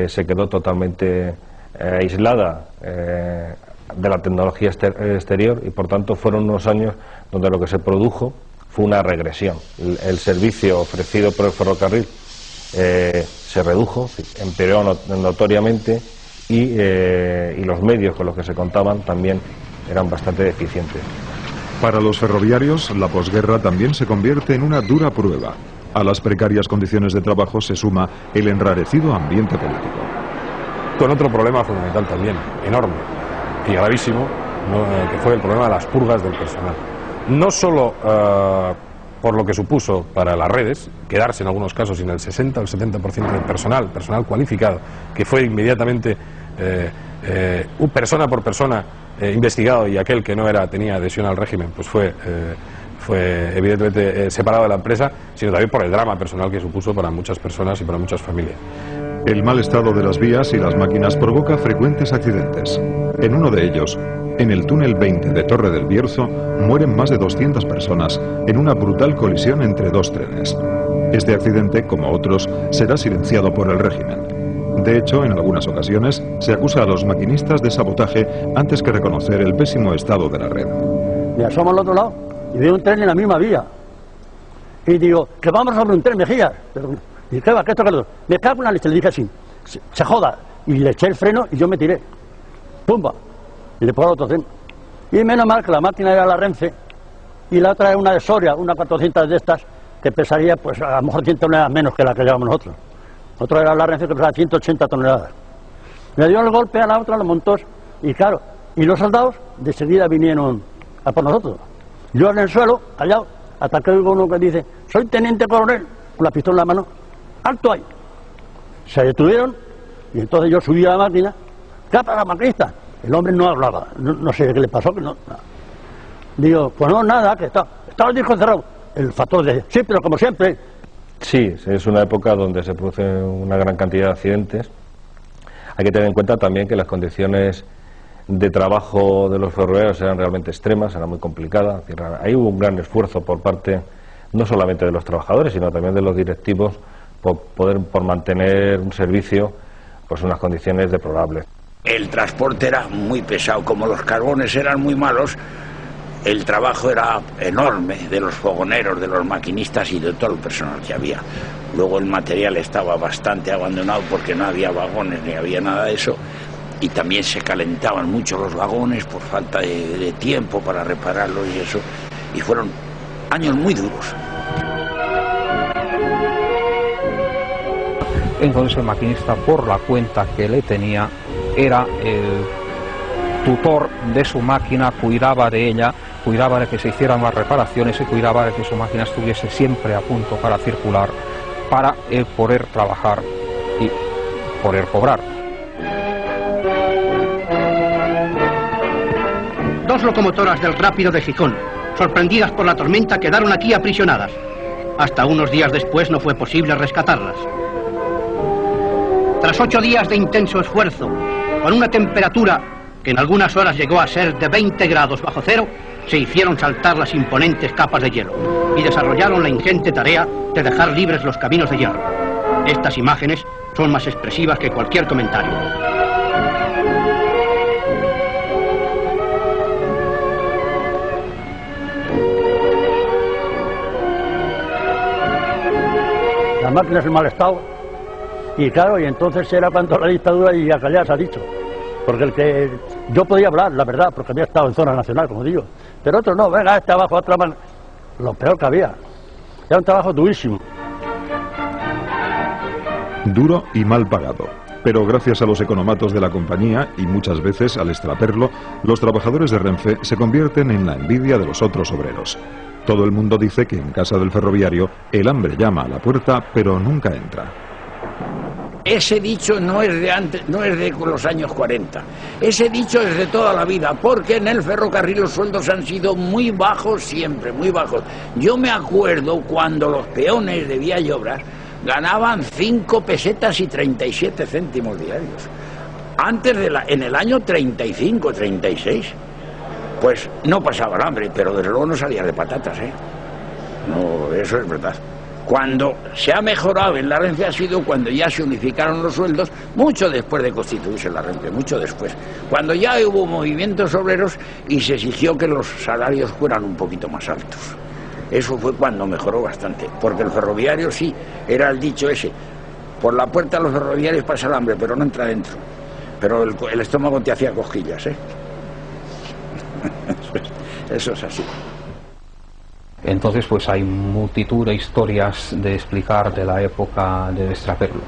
se quedó totalmente aislada de la tecnología exterior, y por tanto fueron unos años donde lo que se produjo fue una regresión. El servicio ofrecido por el ferrocarril se redujo, empeoró notoriamente, y los medios con los que se contaban también eran bastante deficientes. Para los ferroviarios, la posguerra también se convierte en una dura prueba. A las precarias condiciones de trabajo se suma el enrarecido ambiente político. Con otro problema fundamental también, enorme y gravísimo, que fue el problema de las purgas del personal. No solo por lo que supuso para las redes, quedarse en algunos casos sin el 60 o el 70% del personal cualificado, que fue inmediatamente persona por persona investigado, y aquel que no tenía adhesión al régimen, pues fue evidentemente separado de la empresa, sino también por el drama personal que supuso para muchas personas y para muchas familias. El mal estado de las vías y las máquinas provoca frecuentes accidentes. En uno de ellos, en el túnel 20 de Torre del Bierzo, mueren más de 200 personas en una brutal colisión entre 2 trenes. Este accidente, como otros, será silenciado por el régimen. De hecho, en algunas ocasiones, se acusa a los maquinistas de sabotaje antes que reconocer el pésimo estado de la red. Me asomo al otro lado y veo un tren en la misma vía. Y digo, que vamos sobre un tren, Mejías. Y ¿qué va? ¿Qué esto que lo? Me cago en la leche, le dije así, se joda. Y le eché el freno y yo me tiré. ¡Pumba! Y le pongo al otro tren. Y menos mal que la máquina era la Renfe y la otra era una de Soria, una 400 de estas, que pesaría pues a lo mejor 100 toneladas menos que la que llevamos nosotros. Otra era la Renfe, que pesaba 180 toneladas. Me dio el golpe a la otra, los montos, y claro, y los soldados de seguida vinieron a por nosotros. Yo en el suelo, callado, hasta que oigo uno que dice, soy teniente coronel, con la pistola en la mano, alto ahí. Se detuvieron y entonces yo subí a la máquina. ¿Qué ha pasado, maquinista? El hombre no hablaba, no sé qué le pasó, que no. Digo, pues no, nada, que estaba el disco cerrado. El factor de, sí, pero como siempre. Sí, es una época donde se produce una gran cantidad de accidentes. Hay que tener en cuenta también que las condiciones de trabajo de los ferroviarios eran realmente extremas, eran muy complicadas. Ahí hubo un gran esfuerzo por parte no solamente de los trabajadores, sino también de los directivos por mantener un servicio pues unas condiciones deplorables. El transporte era muy pesado, como los carbones eran muy malos, el trabajo era enorme de los fogoneros, de los maquinistas y de todo el personal que había. Luego el material estaba bastante abandonado porque no había vagones ni había nada de eso, y también se calentaban mucho los vagones por falta de tiempo para repararlos y eso, y fueron años muy duros. Entonces el maquinista, por la cuenta que le tenía, era el tutor de su máquina, cuidaba de ella, cuidaba de que se hicieran las reparaciones y cuidaba de que su máquina estuviese siempre a punto para circular, para poder trabajar y poder cobrar. Dos locomotoras del Rápido de Gijón, sorprendidas por la tormenta, quedaron aquí aprisionadas. Hasta unos días después no fue posible rescatarlas. Tras 8 días de intenso esfuerzo, con una temperatura que en algunas horas llegó a ser de 20 grados bajo cero, se hicieron saltar las imponentes capas de hielo y desarrollaron la ingente tarea de dejar libres los caminos de hierro. Estas imágenes son más expresivas que cualquier comentario. máquinas en mal estado. Y claro, y entonces era cuando la dictadura y acá ya se ha dicho. Porque el que yo podía hablar, la verdad, porque había estado en zona nacional, como digo. Pero otros no, venga, este abajo, otra mano. Lo peor que había. Era un trabajo durísimo. Duro y mal pagado. Pero gracias a los economatos de la compañía y muchas veces al extraperlo, los trabajadores de Renfe se convierten en la envidia de los otros obreros. Todo el mundo dice que en casa del ferroviario el hambre llama a la puerta, pero nunca entra. Ese dicho no es de antes, no es de los años 40. Ese dicho es de toda la vida, porque en el ferrocarril los sueldos han sido muy bajos siempre, muy bajos. Yo me acuerdo cuando los peones de Vía y Obras ganaban 5 pesetas y 37 céntimos diarios. Antes en el año 35, 36, pues no pasaba el hambre, pero desde luego no salía de patatas, ¿eh? No, eso es verdad. Cuando se ha mejorado en la Renfe ha sido cuando ya se unificaron los sueldos, mucho después de constituirse la Renfe, mucho después. Cuando ya hubo movimientos obreros y se exigió que los salarios fueran un poquito más altos. Eso fue cuando mejoró bastante, porque el ferroviario sí, era el dicho ese. Por la puerta de los ferroviarios pasa el hambre, pero no entra dentro. Pero el estómago te hacía cosquillas, ¿eh? Eso es así. Entonces pues hay multitud de historias de explicar de la época de extraperlo.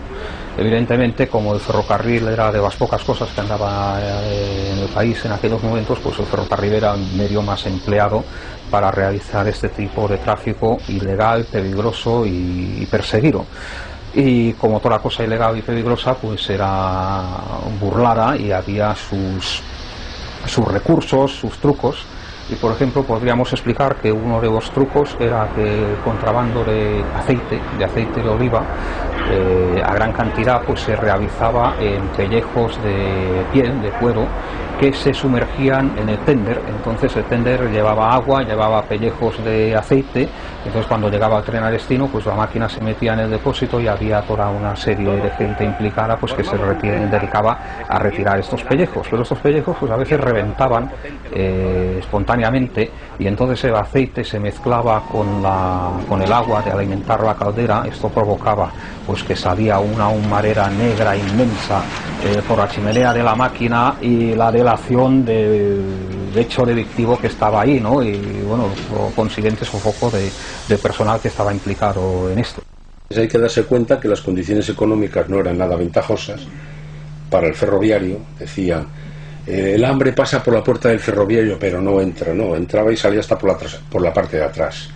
Evidentemente, como el ferrocarril era de las pocas cosas que andaba en el país en aquellos momentos, pues el ferrocarril era el medio más empleado para realizar este tipo de tráfico ilegal, peligroso y perseguido. Y como toda cosa ilegal y peligrosa, pues era burlada y había sus recursos, sus trucos. Y por ejemplo podríamos explicar que uno de los trucos era que el contrabando de aceite de oliva a gran cantidad pues se realizaba en pellejos de piel, de cuero, que se sumergían en el tender. Entonces el tender llevaba agua, llevaba pellejos de aceite. Entonces cuando llegaba el tren a destino, pues la máquina se metía en el depósito y había toda una serie de gente implicada pues que se dedicaba a retirar estos pellejos. Pero estos pellejos pues a veces reventaban espontáneamente, y entonces el aceite se mezclaba con el agua de alimentar la caldera. Esto provocaba pues que salía una humareda negra inmensa por la chimenea de la máquina y la delación del hecho delictivo que estaba ahí, ¿no? Y bueno, por consiguiente sofoco de personal que estaba implicado en esto. Hay que darse cuenta que las condiciones económicas no eran nada ventajosas para el ferroviario. Decían, el hambre pasa por la puerta del ferroviario, pero no entra, no, entraba y salía hasta por la parte de atrás.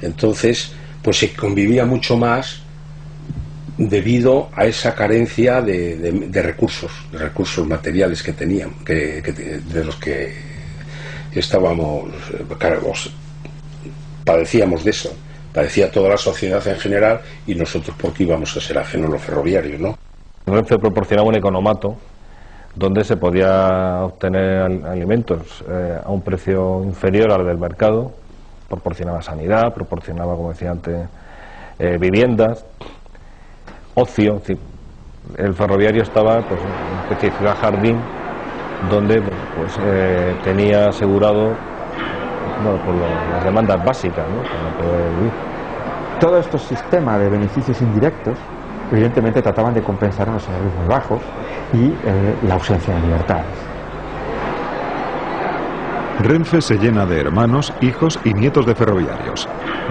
Entonces, pues se convivía mucho más debido a esa carencia de recursos materiales que tenían, de los que estábamos, padecíamos de eso, padecía toda la sociedad en general, y nosotros porque íbamos a ser ajenos a los ferroviarios, ¿no? Renfe proporcionaba un economato donde se podía obtener alimentos a un precio inferior al del mercado, proporcionaba sanidad, proporcionaba, como decía antes, viviendas, ocio. El ferroviario estaba pues en una especie de ciudad jardín donde pues tenía asegurado por las demandas básicas, ¿no? Para poder vivir. Todo estos sistemas de beneficios indirectos evidentemente trataban de compensar unos salarios muy bajos y la ausencia de libertades. Renfe se llena de hermanos, hijos y nietos de ferroviarios.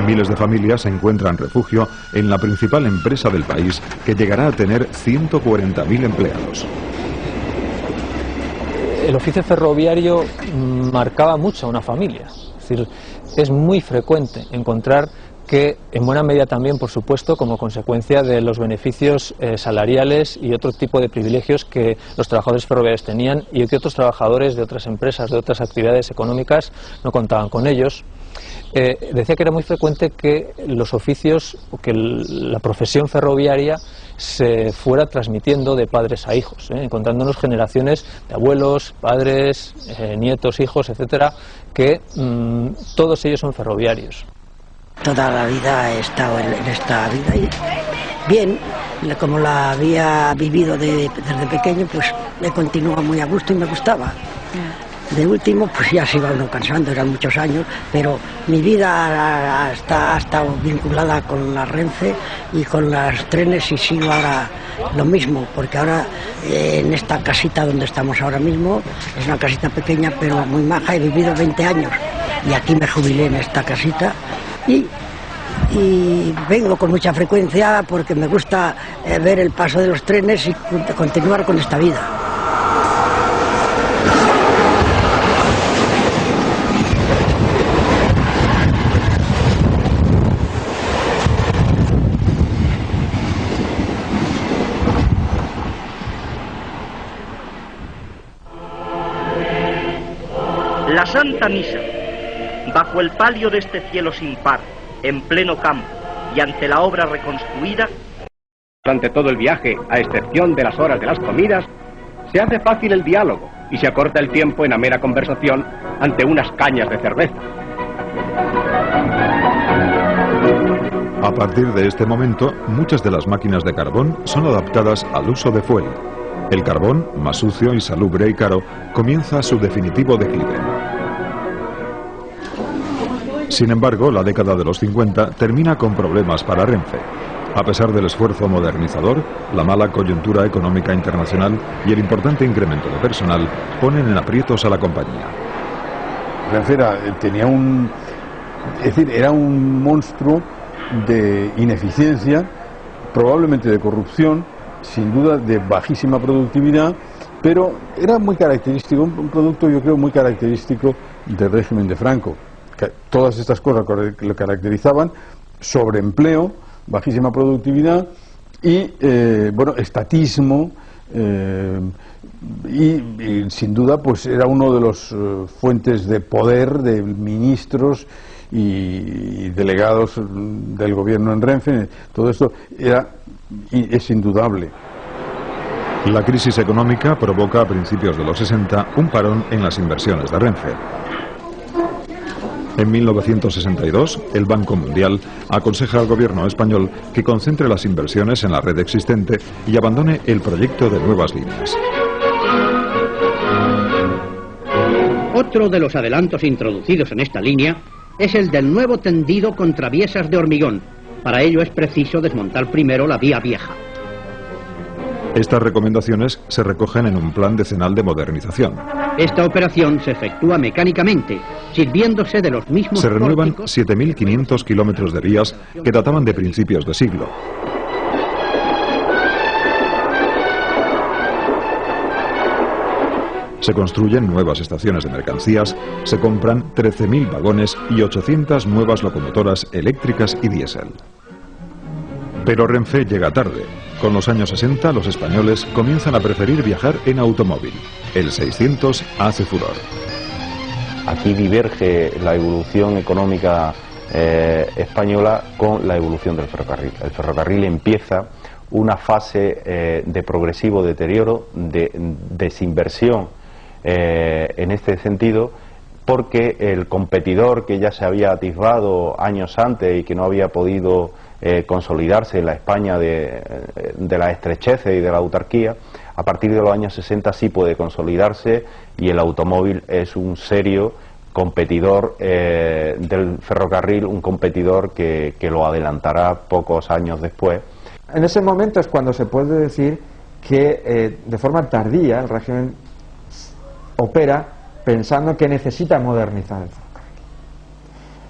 Miles de familias encuentran refugio en la principal empresa del país, que llegará a tener 140.000 empleados. El oficio ferroviario marcaba mucho a una familia. Es decir, es muy frecuente encontrar que, en buena medida también, por supuesto, como consecuencia de los beneficios salariales y otro tipo de privilegios que los trabajadores ferroviarios tenían y que otros trabajadores de otras empresas, de otras actividades económicas, no contaban con ellos. Decía que era muy frecuente que los oficios, o que la profesión ferroviaria se fuera transmitiendo de padres a hijos, encontrándonos generaciones de abuelos, padres, nietos, hijos, etcétera, que todos ellos son ferroviarios. Toda la vida he estado en esta vida y bien, como la había vivido desde pequeño, pues me continúa muy a gusto y me gustaba. De último, pues ya se iba uno cansando, eran muchos años, pero mi vida ha estado vinculada con la Renfe y con los trenes y sigo ahora lo mismo, porque ahora en esta casita donde estamos ahora mismo, es una casita pequeña pero muy maja, he vivido 20 años y aquí me jubilé en esta casita y vengo con mucha frecuencia porque me gusta ver el paso de los trenes y continuar con esta vida. La Santa Misa, bajo el palio de este cielo sin par, en pleno campo y ante la obra reconstruida, durante todo el viaje, a excepción de las horas de las comidas, se hace fácil el diálogo y se acorta el tiempo en amena conversación ante unas cañas de cerveza. A partir de este momento, muchas de las máquinas de carbón son adaptadas al uso de fuel. El carbón, más sucio, insalubre y caro, comienza su definitivo declive. Sin embargo, la década de los 50 termina con problemas para Renfe. A pesar del esfuerzo modernizador, la mala coyuntura económica internacional y el importante incremento de personal ponen en aprietos a la compañía. Renfe era un monstruo de ineficiencia, probablemente de corrupción, sin duda de bajísima productividad, pero era muy característico, un producto yo creo muy característico del régimen de Franco. Todas estas cosas lo caracterizaban: sobreempleo, bajísima productividad y estatismo, y sin duda pues era uno de los fuentes de poder de ministros y delegados del gobierno en Renfe. Todo esto es indudable. La crisis económica provoca a principios de los 60 un parón en las inversiones de Renfe. En 1962, el Banco Mundial aconseja al gobierno español que concentre las inversiones en la red existente y abandone el proyecto de nuevas líneas. Otro de los adelantos introducidos en esta línea es el del nuevo tendido con traviesas de hormigón. Para ello es preciso desmontar primero la vía vieja. Estas recomendaciones se recogen en un plan decenal de modernización. Esta operación se efectúa mecánicamente, sirviéndose de los mismos Se renuevan pórticos. 7.500 kilómetros de vías que databan de principios de siglo. Se construyen nuevas estaciones de mercancías, se compran 13.000 vagones y 800 nuevas locomotoras eléctricas y diésel. Pero Renfe llega tarde. Con los años 60, los españoles comienzan a preferir viajar en automóvil. El 600 hace furor. Aquí diverge la evolución económica española con la evolución del ferrocarril. El ferrocarril empieza una fase de progresivo deterioro, de desinversión en este sentido, porque el competidor que ya se había atisbado años antes y que no había podido consolidarse en la España de la estrechez y de la autarquía, a partir de los años 60 sí puede consolidarse, y el automóvil es un serio competidor del ferrocarril, un competidor que lo adelantará pocos años después. En ese momento es cuando se puede decir que de forma tardía el régimen opera pensando que necesita modernizar el ferrocarril.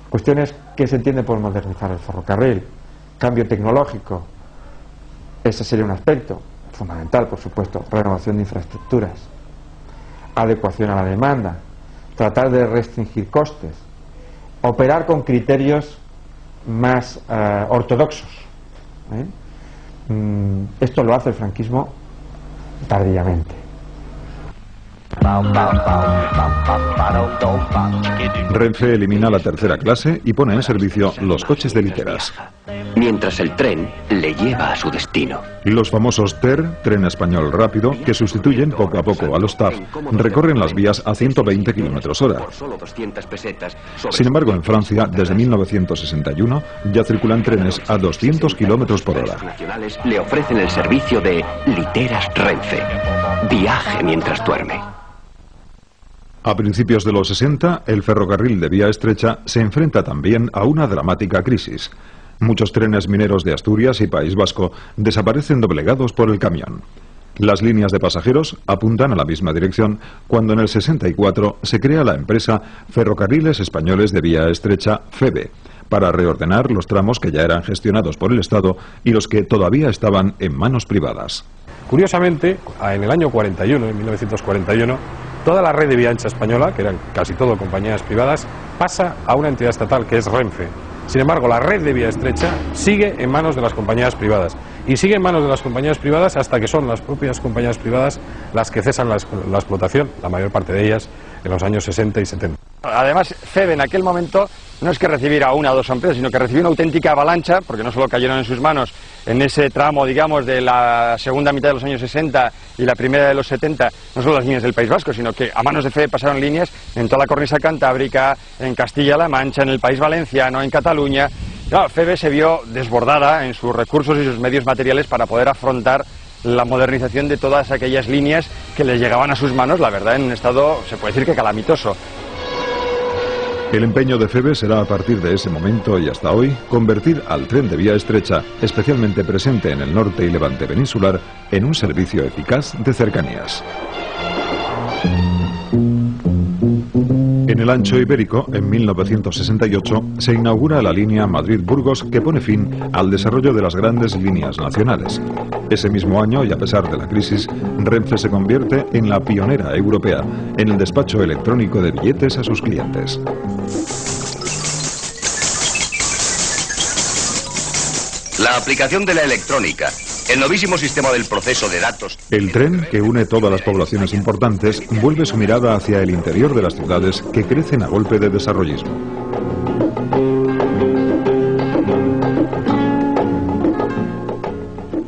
Cuestiones que se entiende por modernizar el ferrocarril: cambio tecnológico, ese sería un aspecto fundamental, por supuesto; renovación de infraestructuras, adecuación a la demanda, tratar de restringir costes, operar con criterios más ortodoxos. Esto lo hace el franquismo tardíamente. Renfe elimina la tercera clase y pone en servicio los coches de literas. Mientras el tren le lleva a su destino. Los famosos TER, tren español rápido, que sustituyen poco a poco a los TAF, recorren las vías a 120 km/h. Sin embargo, en Francia, desde 1961, ya circulan trenes a 200 km/h. Nacionales le ofrecen el servicio de Literas Renfe. Viaje mientras duerme. A principios de los 60, el ferrocarril de vía estrecha se enfrenta también a una dramática crisis. Muchos trenes mineros de Asturias y País Vasco desaparecen doblegados por el camión. Las líneas de pasajeros apuntan a la misma dirección cuando en el 64 se crea la empresa Ferrocarriles Españoles de Vía Estrecha, FEVE, para reordenar los tramos que ya eran gestionados por el Estado y los que todavía estaban en manos privadas. Curiosamente, en el año 41, en 1941, toda la red de vía ancha española, que eran casi todo compañías privadas, pasa a una entidad estatal que es Renfe. Sin embargo, la red de vía estrecha sigue en manos de las compañías privadas. Y sigue en manos de las compañías privadas hasta que son las propias compañías privadas las que cesan la explotación, la mayor parte de ellas en los años 60 y 70. Además, FEVE en aquel momento no es que recibiera a una o dos empresas, sino que recibió una auténtica avalancha, porque no solo cayeron en sus manos en ese tramo, digamos, de la segunda mitad de los años 60 y la primera de los 70, no solo las líneas del País Vasco, sino que a manos de FEVE pasaron líneas en toda la cornisa cantábrica, en Castilla-La Mancha, en el País Valenciano, en Cataluña. Claro, FEVE se vio desbordada en sus recursos y sus medios materiales para poder afrontar la modernización de todas aquellas líneas que les llegaban a sus manos, la verdad, en un estado, se puede decir que calamitoso. El empeño de FEVE será a partir de ese momento y hasta hoy convertir al tren de vía estrecha, especialmente presente en el norte y levante peninsular, en un servicio eficaz de cercanías. En el ancho ibérico, en 1968, se inaugura la línea Madrid-Burgos que pone fin al desarrollo de las grandes líneas nacionales. Ese mismo año, y a pesar de la crisis, Renfe se convierte en la pionera europea en el despacho electrónico de billetes a sus clientes. La aplicación de la electrónica, el novísimo sistema del proceso de datos. El tren, que une todas las poblaciones importantes, vuelve su mirada hacia el interior de las ciudades que crecen a golpe de desarrollismo.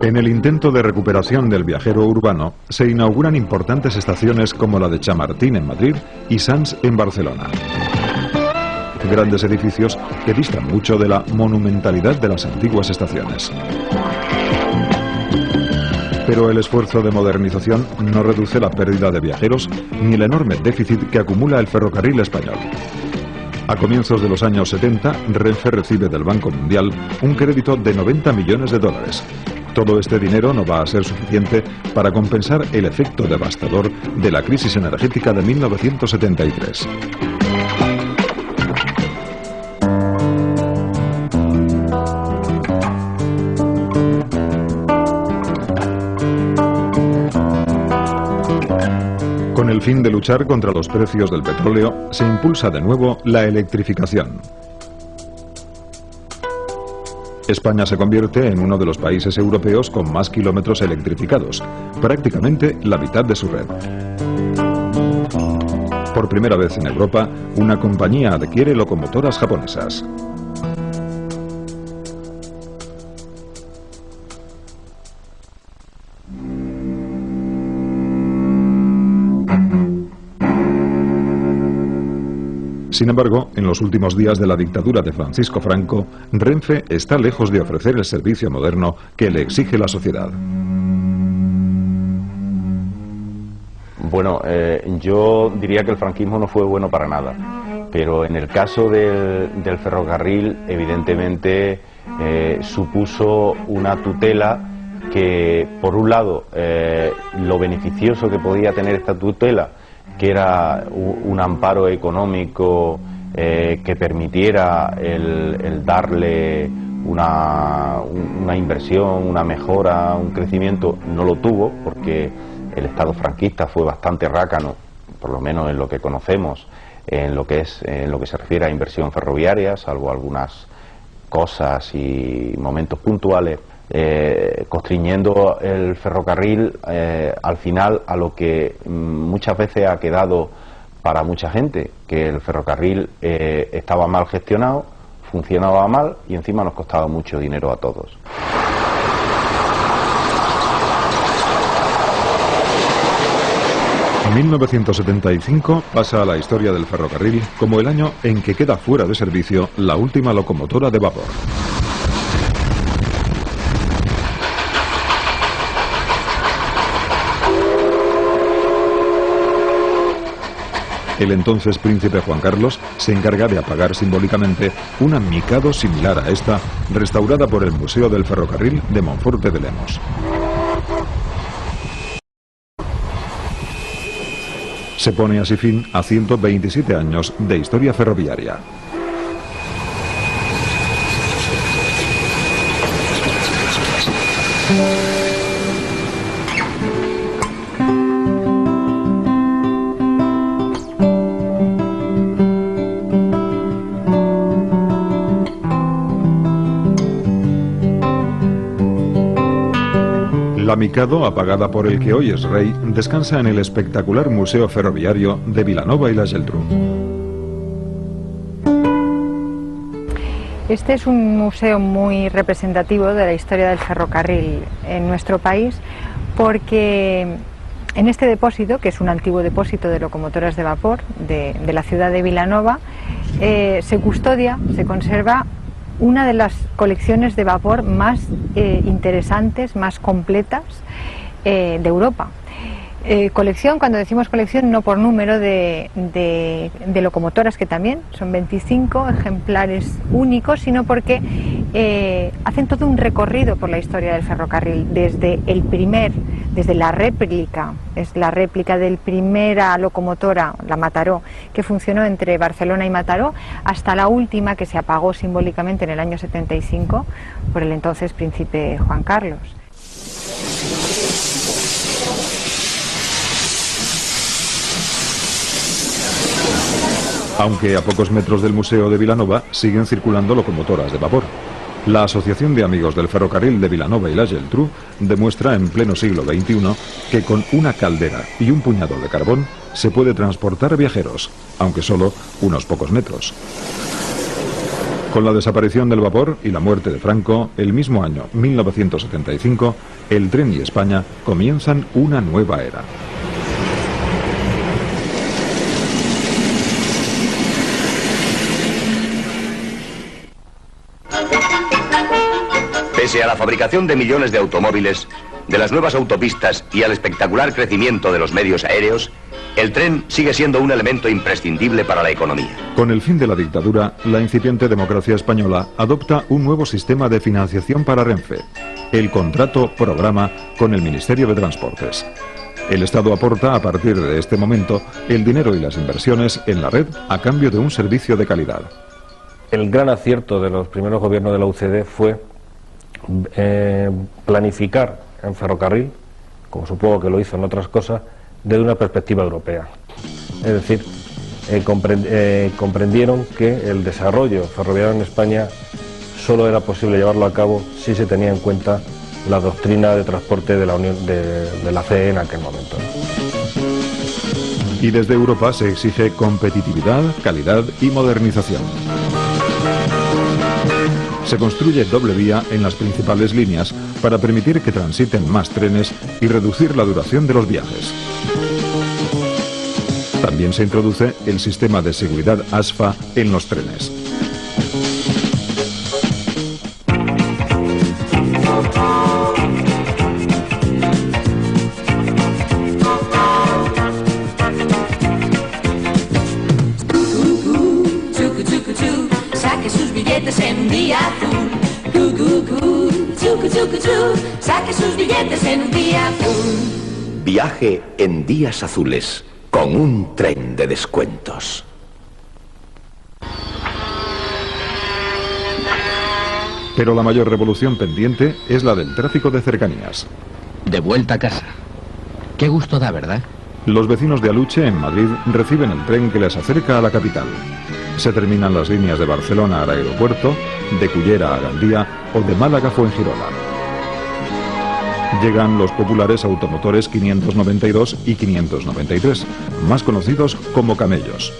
En el intento de recuperación del viajero urbano, se inauguran importantes estaciones como la de Chamartín en Madrid y Sants en Barcelona. Grandes edificios que distan mucho de la monumentalidad de las antiguas estaciones. Pero el esfuerzo de modernización no reduce la pérdida de viajeros ni el enorme déficit que acumula el ferrocarril español. A comienzos de los años 70, Renfe recibe del Banco Mundial un crédito de 90 millones de dólares. Todo este dinero no va a ser suficiente para compensar el efecto devastador de la crisis energética de 1973. Con el fin de luchar contra los precios del petróleo, se impulsa de nuevo la electrificación. España se convierte en uno de los países europeos con más kilómetros electrificados, prácticamente la mitad de su red. Por primera vez en Europa, una compañía adquiere locomotoras japonesas. Sin embargo, en los últimos días de la dictadura de Francisco Franco, Renfe está lejos de ofrecer el servicio moderno que le exige la sociedad. Bueno, yo diría que el franquismo no fue bueno para nada, pero en el caso del ferrocarril, evidentemente supuso una tutela que, por un lado, lo beneficioso que podía tener esta tutela, que era un amparo económico que permitiera el darle una inversión, una mejora, un crecimiento, no lo tuvo, porque el Estado franquista fue bastante rácano, por lo menos en lo que conocemos, en lo que se refiere a inversión ferroviaria, salvo algunas cosas y momentos puntuales, constriñendo el ferrocarril al final a lo que muchas veces ha quedado para mucha gente, que el ferrocarril estaba mal gestionado, funcionaba mal y encima nos costaba mucho dinero a todos. En 1975 pasa a la historia del ferrocarril como el año en que queda fuera de servicio la última locomotora de vapor. El entonces príncipe Juan Carlos se encarga de apagar simbólicamente una Mikado similar a esta, restaurada por el Museo del Ferrocarril de Monforte de Lemos. Se pone así fin a 127 años de historia ferroviaria. La Mikado, apagada por el que hoy es rey, descansa en el espectacular Museo Ferroviario de Vilanova y la Geltrú. Este es un museo muy representativo de la historia del ferrocarril en nuestro país, porque en este depósito, que es un antiguo depósito de locomotoras de vapor de la ciudad de Vilanova, se custodia, se conserva una de las colecciones de vapor más interesantes, más completas de Europa. Colección, cuando decimos colección, no por número de locomotoras, que también son 25 ejemplares únicos, sino porque hacen todo un recorrido por la historia del ferrocarril, desde la réplica, es la réplica de la primera locomotora, la Mataró, que funcionó entre Barcelona y Mataró, hasta la última, que se apagó simbólicamente en el año 75 por el entonces príncipe Juan Carlos. Aunque a pocos metros del Museo de Vilanova siguen circulando locomotoras de vapor. La Asociación de Amigos del Ferrocarril de Vilanova y la Geltrú demuestra en pleno siglo XXI que con una caldera y un puñado de carbón se puede transportar viajeros, aunque solo unos pocos metros. Con la desaparición del vapor y la muerte de Franco, el mismo año 1975, el tren y España comienzan una nueva era. Pese a la fabricación de millones de automóviles, de las nuevas autopistas y al espectacular crecimiento de los medios aéreos, el tren sigue siendo un elemento imprescindible para la economía. Con el fin de la dictadura, la incipiente democracia española adopta un nuevo sistema de financiación para Renfe, el contrato-programa con el Ministerio de Transportes. El Estado aporta a partir de este momento el dinero y las inversiones en la red a cambio de un servicio de calidad. El gran acierto de los primeros gobiernos de la UCD fue planificar en ferrocarril, como supongo que lo hizo en otras cosas, desde una perspectiva europea. Es decir, comprendieron que el desarrollo ferroviario en España solo era posible llevarlo a cabo si se tenía en cuenta la doctrina de transporte de la Unión de la CE en aquel momento. Y desde Europa se exige competitividad, calidad y modernización. Se construye doble vía en las principales líneas para permitir que transiten más trenes y reducir la duración de los viajes. También se introduce el sistema de seguridad ASFA en los trenes. Saque sus billetes en día azul. Saque sus billetes en día azul. Viaje en días azules con un tren de descuentos. Pero la mayor revolución pendiente es la del tráfico de cercanías. De vuelta a casa. Qué gusto da, ¿verdad? Los vecinos de Aluche, en Madrid, reciben el tren que les acerca a la capital. Se terminan las líneas de Barcelona al aeropuerto, de Cullera a Gandía o de Málaga a Fuengirola. Llegan los populares automotores 592 y 593, más conocidos como camellos.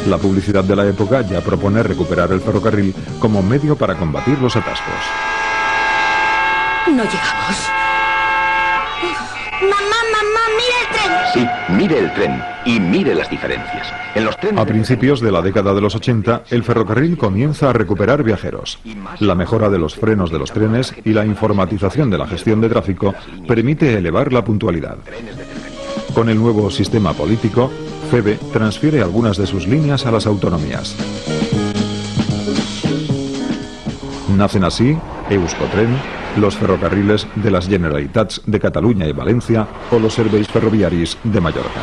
La publicidad de la época ya propone recuperar el ferrocarril como medio para combatir los atascos. No llegamos. Mamá, mira el tren. Sí, mire el tren y mire las diferencias. En los trenes A principios de la década de los 80, el ferrocarril comienza a recuperar viajeros. La mejora de los frenos de los trenes y la informatización de la gestión de tráfico permite elevar la puntualidad. Con el nuevo sistema político, FEVE transfiere algunas de sus líneas a las autonomías. Nacen así Euskotren, los ferrocarriles de las Generalitats de Cataluña y Valencia o los serveis ferroviaris de Mallorca.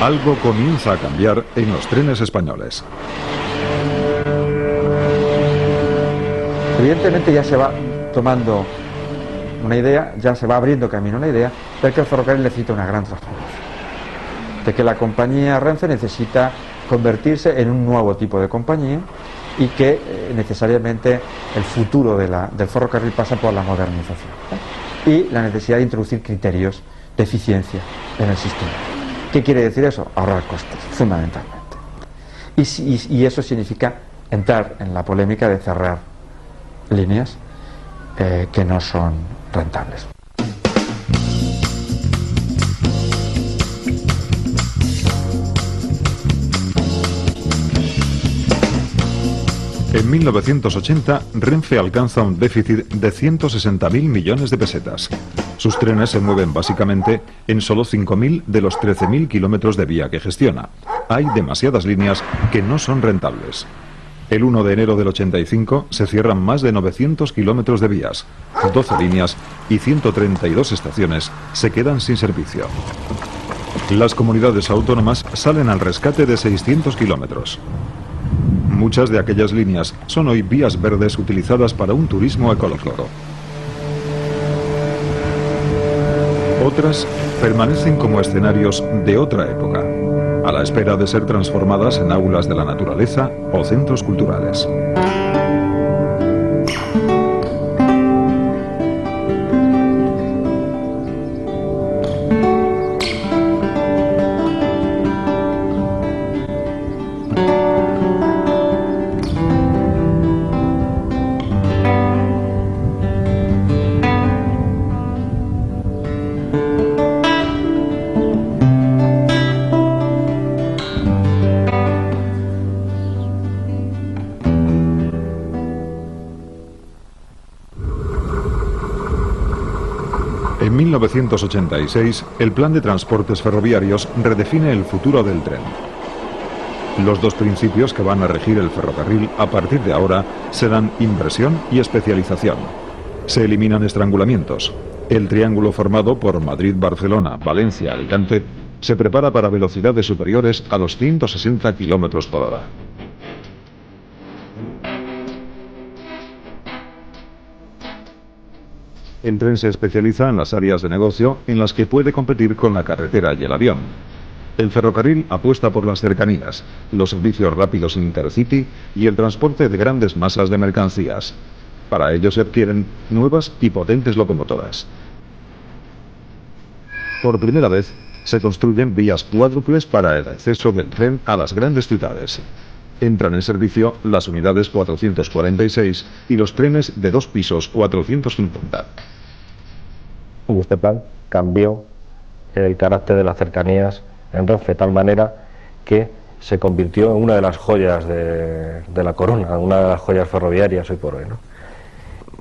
Algo comienza a cambiar en los trenes españoles. Evidentemente ya se va tomando una idea, ya se va abriendo camino una idea de que el ferrocarril necesita una gran transformación, de que la compañía Renfe necesita convertirse en un nuevo tipo de compañía y que necesariamente el futuro del ferrocarril pasa por la modernización y la necesidad de introducir criterios de eficiencia en el sistema. ¿Qué quiere decir eso? Ahorrar costes, fundamentalmente. Y eso significa entrar en la polémica de cerrar líneas que no son rentables. En 1980, Renfe alcanza un déficit de 160.000 millones de pesetas. Sus trenes se mueven básicamente en solo 5.000 de los 13.000 kilómetros de vía que gestiona. Hay demasiadas líneas que no son rentables. El 1 de enero del 85 se cierran más de 900 kilómetros de vías, 12 líneas y 132 estaciones se quedan sin servicio. Las comunidades autónomas salen al rescate de 600 kilómetros. Muchas de aquellas líneas son hoy vías verdes utilizadas para un turismo ecológico. Otras permanecen como escenarios de otra época, a la espera de ser transformadas en aulas de la naturaleza o centros culturales. En 1986, el Plan de Transportes Ferroviarios redefine el futuro del tren. Los dos principios que van a regir el ferrocarril a partir de ahora serán inversión y especialización. Se eliminan estrangulamientos. El triángulo formado por Madrid, Barcelona, Valencia, Alicante se prepara para velocidades superiores a los 160 km por hora. El tren se especializa en las áreas de negocio en las que puede competir con la carretera y el avión. El ferrocarril apuesta por las cercanías, los servicios rápidos intercity y el transporte de grandes masas de mercancías. Para ello se adquieren nuevas y potentes locomotoras. Por primera vez, se construyen vías cuádruples para el acceso del tren a las grandes ciudades. Entran en servicio las unidades 446 y los trenes de 2 pisos 450. Este plan cambió el carácter de las cercanías en Renfe de tal manera que se convirtió en una de las joyas de la corona, una de las joyas ferroviarias hoy por hoy, ¿no?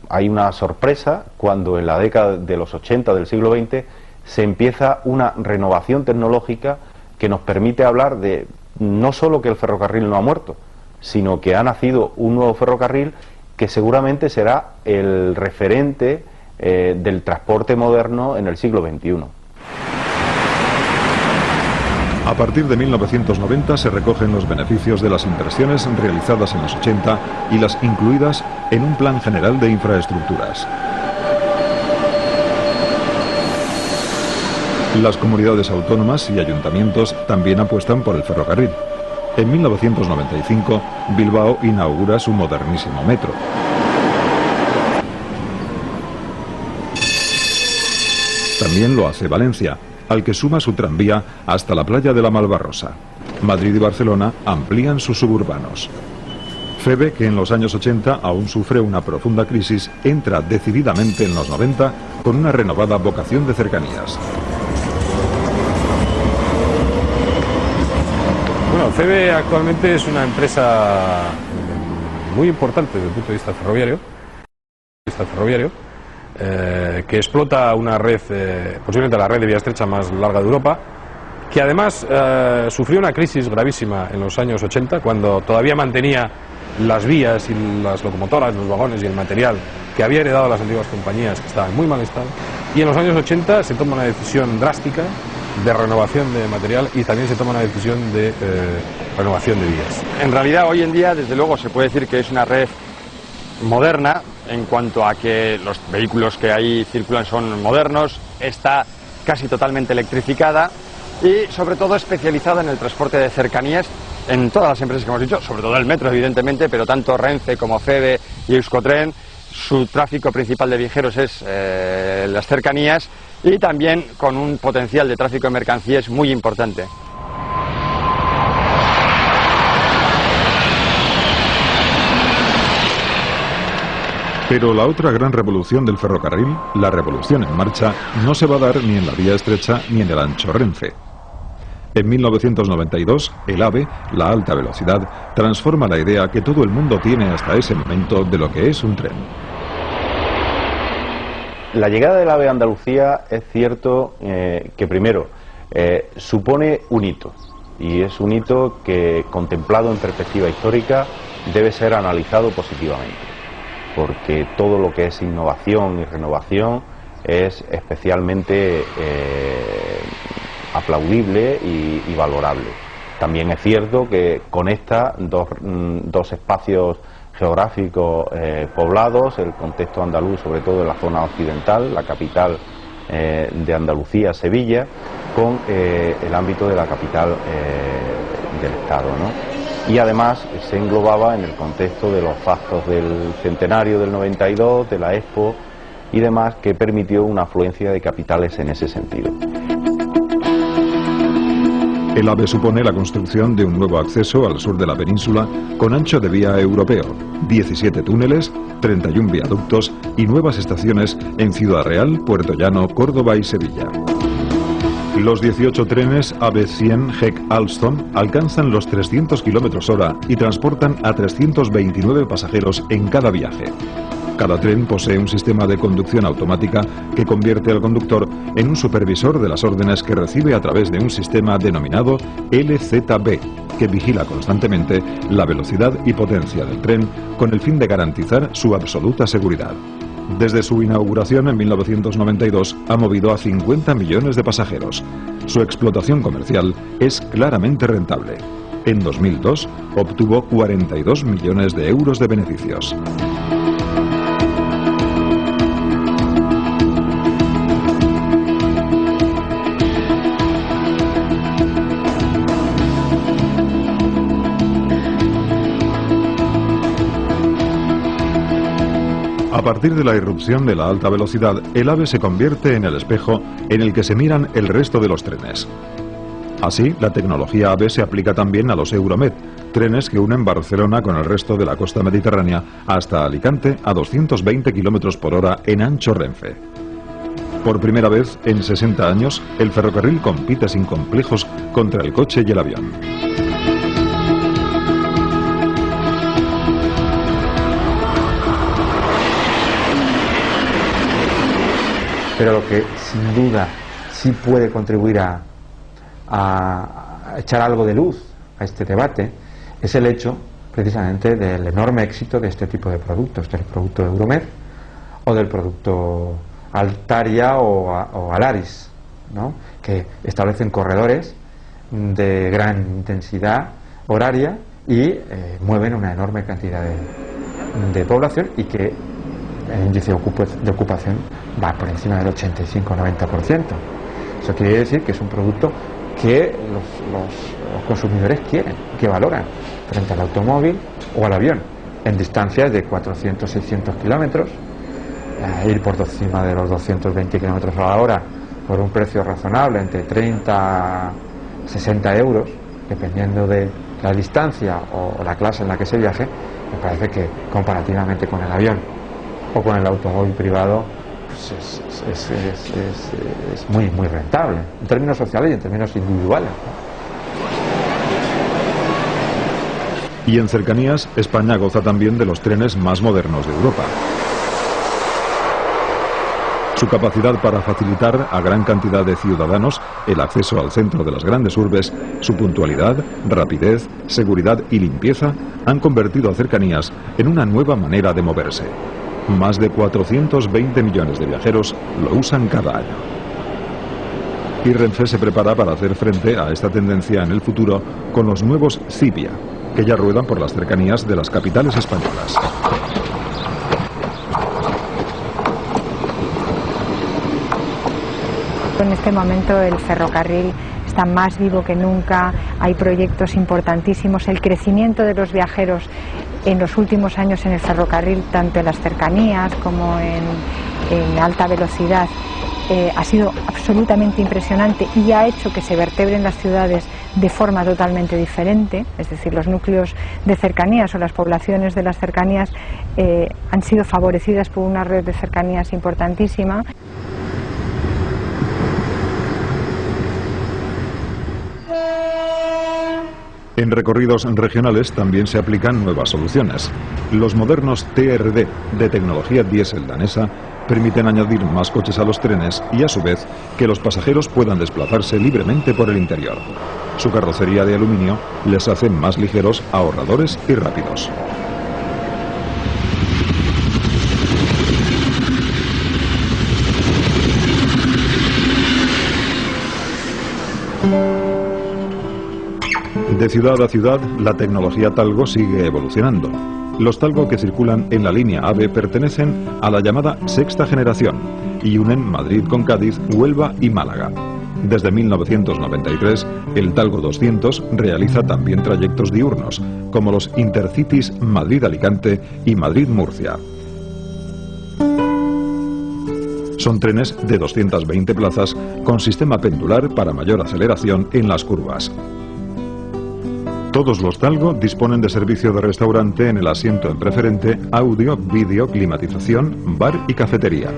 Hay una sorpresa cuando en la década de los 80 del siglo XX se empieza una renovación tecnológica que nos permite hablar de no solo que el ferrocarril no ha muerto, sino que ha nacido un nuevo ferrocarril que seguramente será el referente del transporte moderno en el siglo XXI. A partir de 1990 se recogen los beneficios de las inversiones realizadas en los 80 y las incluidas en un plan general de infraestructuras. Las comunidades autónomas y ayuntamientos también apuestan por el ferrocarril. En 1995, Bilbao inaugura su modernísimo metro. También lo hace Valencia, al que suma su tranvía hasta la playa de la Malvarrosa. Madrid y Barcelona amplían sus suburbanos. FEVE, que en los años 80 aún sufre una profunda crisis, entra decididamente en los 90 con una renovada vocación de cercanías. Bueno, FEVE actualmente es una empresa muy importante desde el punto de vista ferroviario. que explota una red, posiblemente la red de vía estrecha más larga de Europa, que además sufrió una crisis gravísima en los años 80, cuando todavía mantenía las vías y las locomotoras, los vagones y el material que había heredado las antiguas compañías, que estaban en muy mal estado. Y en los años 80 se toma una decisión drástica de renovación de material y también se toma una decisión de renovación de vías. En realidad, hoy en día, desde luego, se puede decir que es una red moderna en cuanto a que los vehículos que ahí circulan son modernos, está casi totalmente electrificada y sobre todo especializada en el transporte de cercanías en todas las empresas que hemos dicho, sobre todo el metro evidentemente, pero tanto Renfe como Feve y Euskotren, su tráfico principal de viajeros es las cercanías y también con un potencial de tráfico de mercancías muy importante. Pero la otra gran revolución del ferrocarril, la revolución en marcha, no se va a dar ni en la vía estrecha ni en el ancho Renfe. En 1992, el AVE, la alta velocidad, transforma la idea que todo el mundo tiene hasta ese momento de lo que es un tren. La llegada del AVE a Andalucía es cierto que primero supone un hito, y es un hito que, contemplado en perspectiva histórica, debe ser analizado positivamente, porque todo lo que es innovación y renovación es especialmente aplaudible y valorable. También es cierto que conecta dos espacios geográficos poblados, el contexto andaluz, sobre todo en la zona occidental, la capital de Andalucía, Sevilla, con el ámbito de la capital del Estado, ¿no? Y además se englobaba en el contexto de los actos del centenario del 92, de la Expo y demás, que permitió una afluencia de capitales en ese sentido. El AVE supone la construcción de un nuevo acceso al sur de la península con ancho de vía europeo, 17 túneles, 31 viaductos y nuevas estaciones en Ciudad Real, Puerto Llano, Córdoba y Sevilla. Los 18 trenes AVE 100 HEC Alstom alcanzan los 300 km/h y transportan a 329 pasajeros en cada viaje. Cada tren posee un sistema de conducción automática que convierte al conductor en un supervisor de las órdenes que recibe a través de un sistema denominado LZB, que vigila constantemente la velocidad y potencia del tren con el fin de garantizar su absoluta seguridad. Desde su inauguración en 1992 ha movido a 50 millones de pasajeros. Su explotación comercial es claramente rentable. En 2002 obtuvo 42 millones de euros de beneficios. A partir de la irrupción de la alta velocidad, el AVE se convierte en el espejo en el que se miran el resto de los trenes. Así, la tecnología AVE se aplica también a los Euromed, trenes que unen Barcelona con el resto de la costa mediterránea hasta Alicante a 220 km/h en ancho Renfe. Por primera vez en 60 años, el ferrocarril compite sin complejos contra el coche y el avión. Pero lo que sin duda sí puede contribuir a echar algo de luz a este debate es el hecho precisamente del enorme éxito de este tipo de productos, del producto Euromed o del producto Altaria o Alaris, ¿no? Que establecen corredores de gran intensidad horaria y mueven una enorme cantidad de población y que el índice de ocupación va por encima del 85-90%. Eso quiere decir que es un producto que los consumidores quieren, que valoran, frente al automóvil o al avión, en distancias de 400-600 kilómetros, ir por encima de los 220 kilómetros a la hora por un precio razonable, entre 30 y 60 euros, dependiendo de la distancia o la clase en la que se viaje, me parece que comparativamente con el avión o con el automóvil privado pues es muy rentable en términos sociales y en términos individuales. Y en cercanías, España goza también de los trenes más modernos de Europa. Su capacidad para facilitar a gran cantidad de ciudadanos el acceso al centro de las grandes urbes, su puntualidad, rapidez, seguridad y limpieza han convertido a Cercanías en una nueva manera de moverse. Más de 420 millones de viajeros lo usan cada año. Y Renfe se prepara para hacer frente a esta tendencia en el futuro con los nuevos Civia, que ya ruedan por las cercanías de las capitales españolas. En este momento el ferrocarril está más vivo que nunca, hay proyectos importantísimos, el crecimiento de los viajeros en los últimos años en el ferrocarril, tanto en las cercanías como en alta velocidad, ha sido absolutamente impresionante y ha hecho que se vertebren las ciudades de forma totalmente diferente, es decir, los núcleos de cercanías o las poblaciones de las cercanías han sido favorecidas por una red de cercanías importantísima. En recorridos regionales también se aplican nuevas soluciones. Los modernos TRD de tecnología diésel danesa permiten añadir más coches a los trenes y a su vez que los pasajeros puedan desplazarse libremente por el interior. Su carrocería de aluminio les hace más ligeros, ahorradores y rápidos. De ciudad a ciudad, la tecnología Talgo sigue evolucionando. Los Talgo que circulan en la línea AVE pertenecen a la llamada sexta generación y unen Madrid con Cádiz, Huelva y Málaga. Desde 1993, el Talgo 200 realiza también trayectos diurnos, como los Intercities Madrid-Alicante y Madrid-Murcia. Son trenes de 220 plazas con sistema pendular para mayor aceleración en las curvas. Todos los Talgo disponen de servicio de restaurante en el asiento en preferente, audio, vídeo, climatización, bar y cafetería.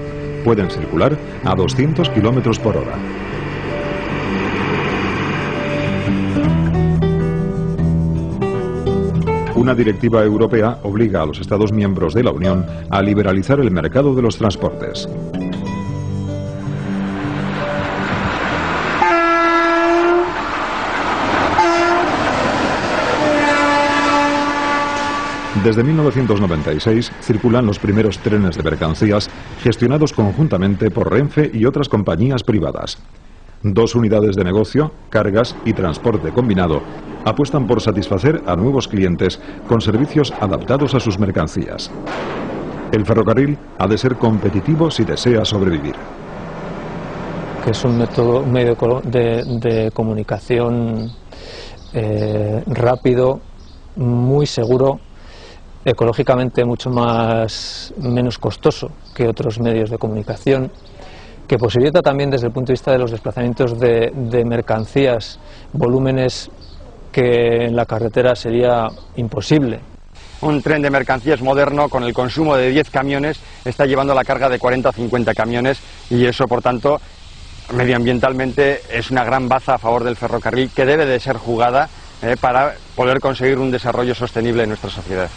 Pueden circular a 200 km por hora. Una directiva europea obliga a los Estados miembros de la Unión a liberalizar el mercado de los transportes. Desde 1996 circulan los primeros trenes de mercancías gestionados conjuntamente por Renfe y otras compañías privadas. Dos unidades de negocio, cargas y transporte combinado, apuestan por satisfacer a nuevos clientes con servicios adaptados a sus mercancías. El ferrocarril ha de ser competitivo si desea sobrevivir. Que es un medio de comunicación rápido, muy seguro, ecológicamente mucho menos costoso que otros medios de comunicación, que posibilita también desde el punto de vista de los desplazamientos de mercancías volúmenes que en la carretera sería imposible. Un tren de mercancías moderno con el consumo de 10 camiones está llevando la carga de 40 o 50 camiones y eso, por tanto, medioambientalmente es una gran baza a favor del ferrocarril que debe de ser jugada para poder conseguir un desarrollo sostenible en nuestra sociedad.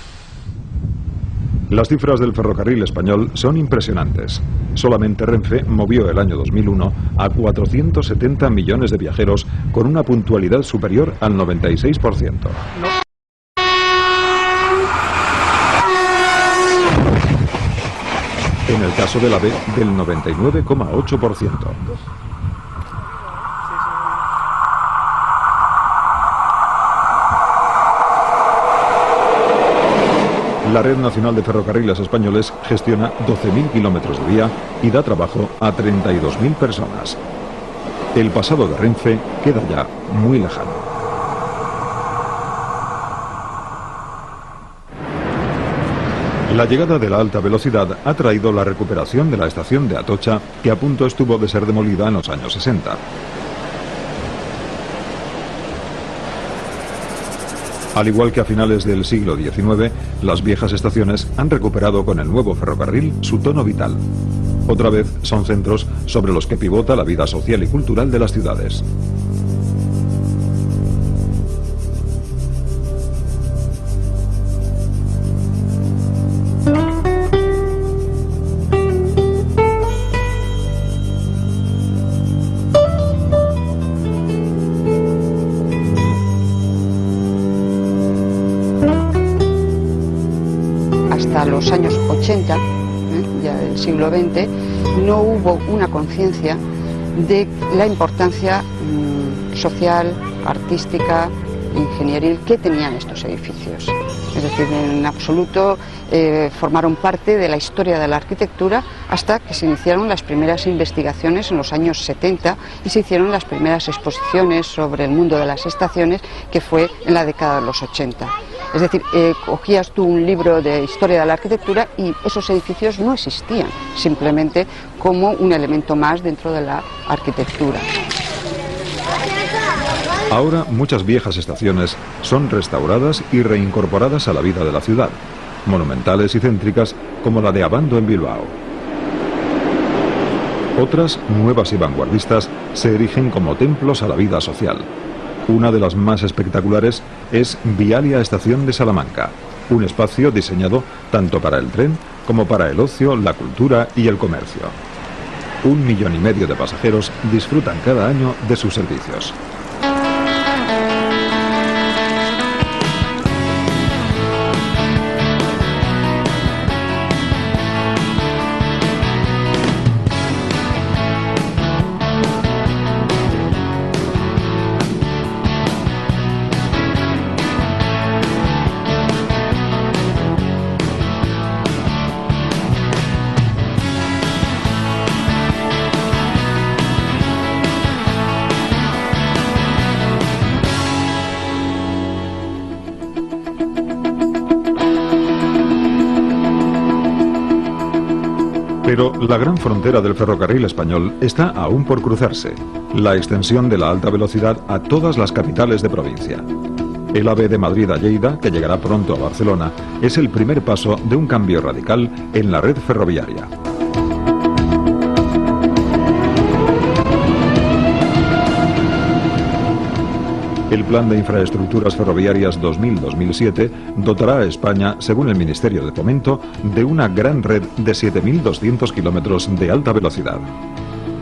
Las cifras del ferrocarril español son impresionantes. Solamente Renfe movió el año 2001 a 470 millones de viajeros con una puntualidad superior al 96%. En el caso del AVE, del 99,8%. La Red Nacional de Ferrocarriles Españoles gestiona 12.000 kilómetros de vía y da trabajo a 32.000 personas. El pasado de Renfe queda ya muy lejano. La llegada de la alta velocidad ha traído la recuperación de la estación de Atocha, que a punto estuvo de ser demolida en los años 60. Al igual que a finales del siglo XIX, las viejas estaciones han recuperado con el nuevo ferrocarril su tono vital. Otra vez son centros sobre los que pivota la vida social y cultural de las ciudades. hasta los años 80, ya del siglo XX, no hubo una conciencia de la importancia social, artística, ingenieril que tenían estos edificios. Es decir, en absoluto formaron parte de la historia de la arquitectura hasta que se iniciaron las primeras investigaciones en los años 70 y se hicieron las primeras exposiciones sobre el mundo de las estaciones, que fue en la década de los 80. Es decir, cogías tú un libro de historia de la arquitectura y esos edificios no existían, simplemente como un elemento más dentro de la arquitectura. Ahora muchas viejas estaciones son restauradas y reincorporadas a la vida de la ciudad, monumentales y céntricas como la de Abando en Bilbao. Otras, nuevas y vanguardistas, se erigen como templos a la vida social. Una de las más espectaculares es Vialia Estación de Salamanca, un espacio diseñado tanto para el tren como para el ocio, la cultura y el comercio. 1,5 millones de pasajeros disfrutan cada año de sus servicios. Pero la gran frontera del ferrocarril español está aún por cruzarse, la extensión de la alta velocidad a todas las capitales de provincia. El AVE de Madrid a Lleida, que llegará pronto a Barcelona, es el primer paso de un cambio radical en la red ferroviaria. El Plan de Infraestructuras Ferroviarias 2000-2007 dotará a España, según el Ministerio de Fomento, de una gran red de 7.200 kilómetros de alta velocidad.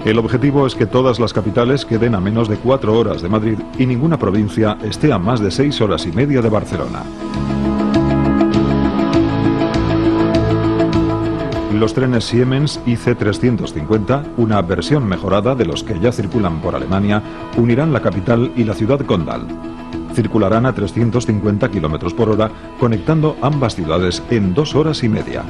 El objetivo es que todas las capitales queden a menos de 4 horas de Madrid y ninguna provincia esté a más de 6 horas y media de Barcelona. Los trenes Siemens IC350, una versión mejorada de los que ya circulan por Alemania, unirán la capital y la ciudad condal. Circularán a 350 km por hora, conectando ambas ciudades en 2 horas y media.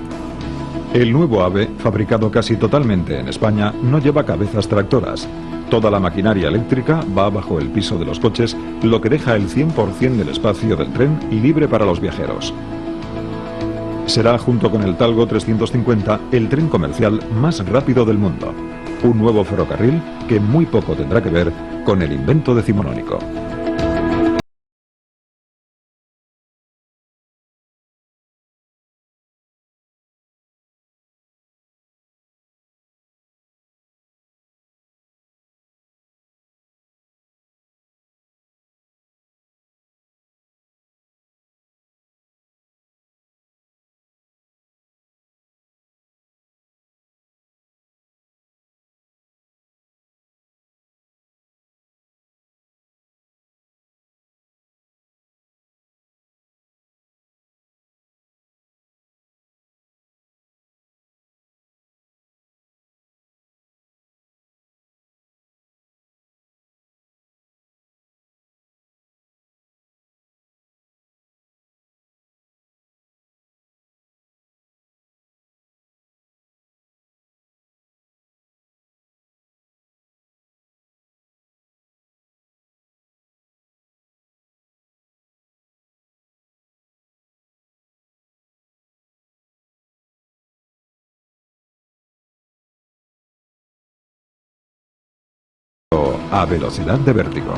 El nuevo AVE, fabricado casi totalmente en España, no lleva cabezas tractoras. Toda la maquinaria eléctrica va bajo el piso de los coches, lo que deja el 100% del espacio del tren y libre para los viajeros. Será, junto con el Talgo 350, el tren comercial más rápido del mundo. Un nuevo ferrocarril que muy poco tendrá que ver con el invento decimonónico. A velocidad de vértigo.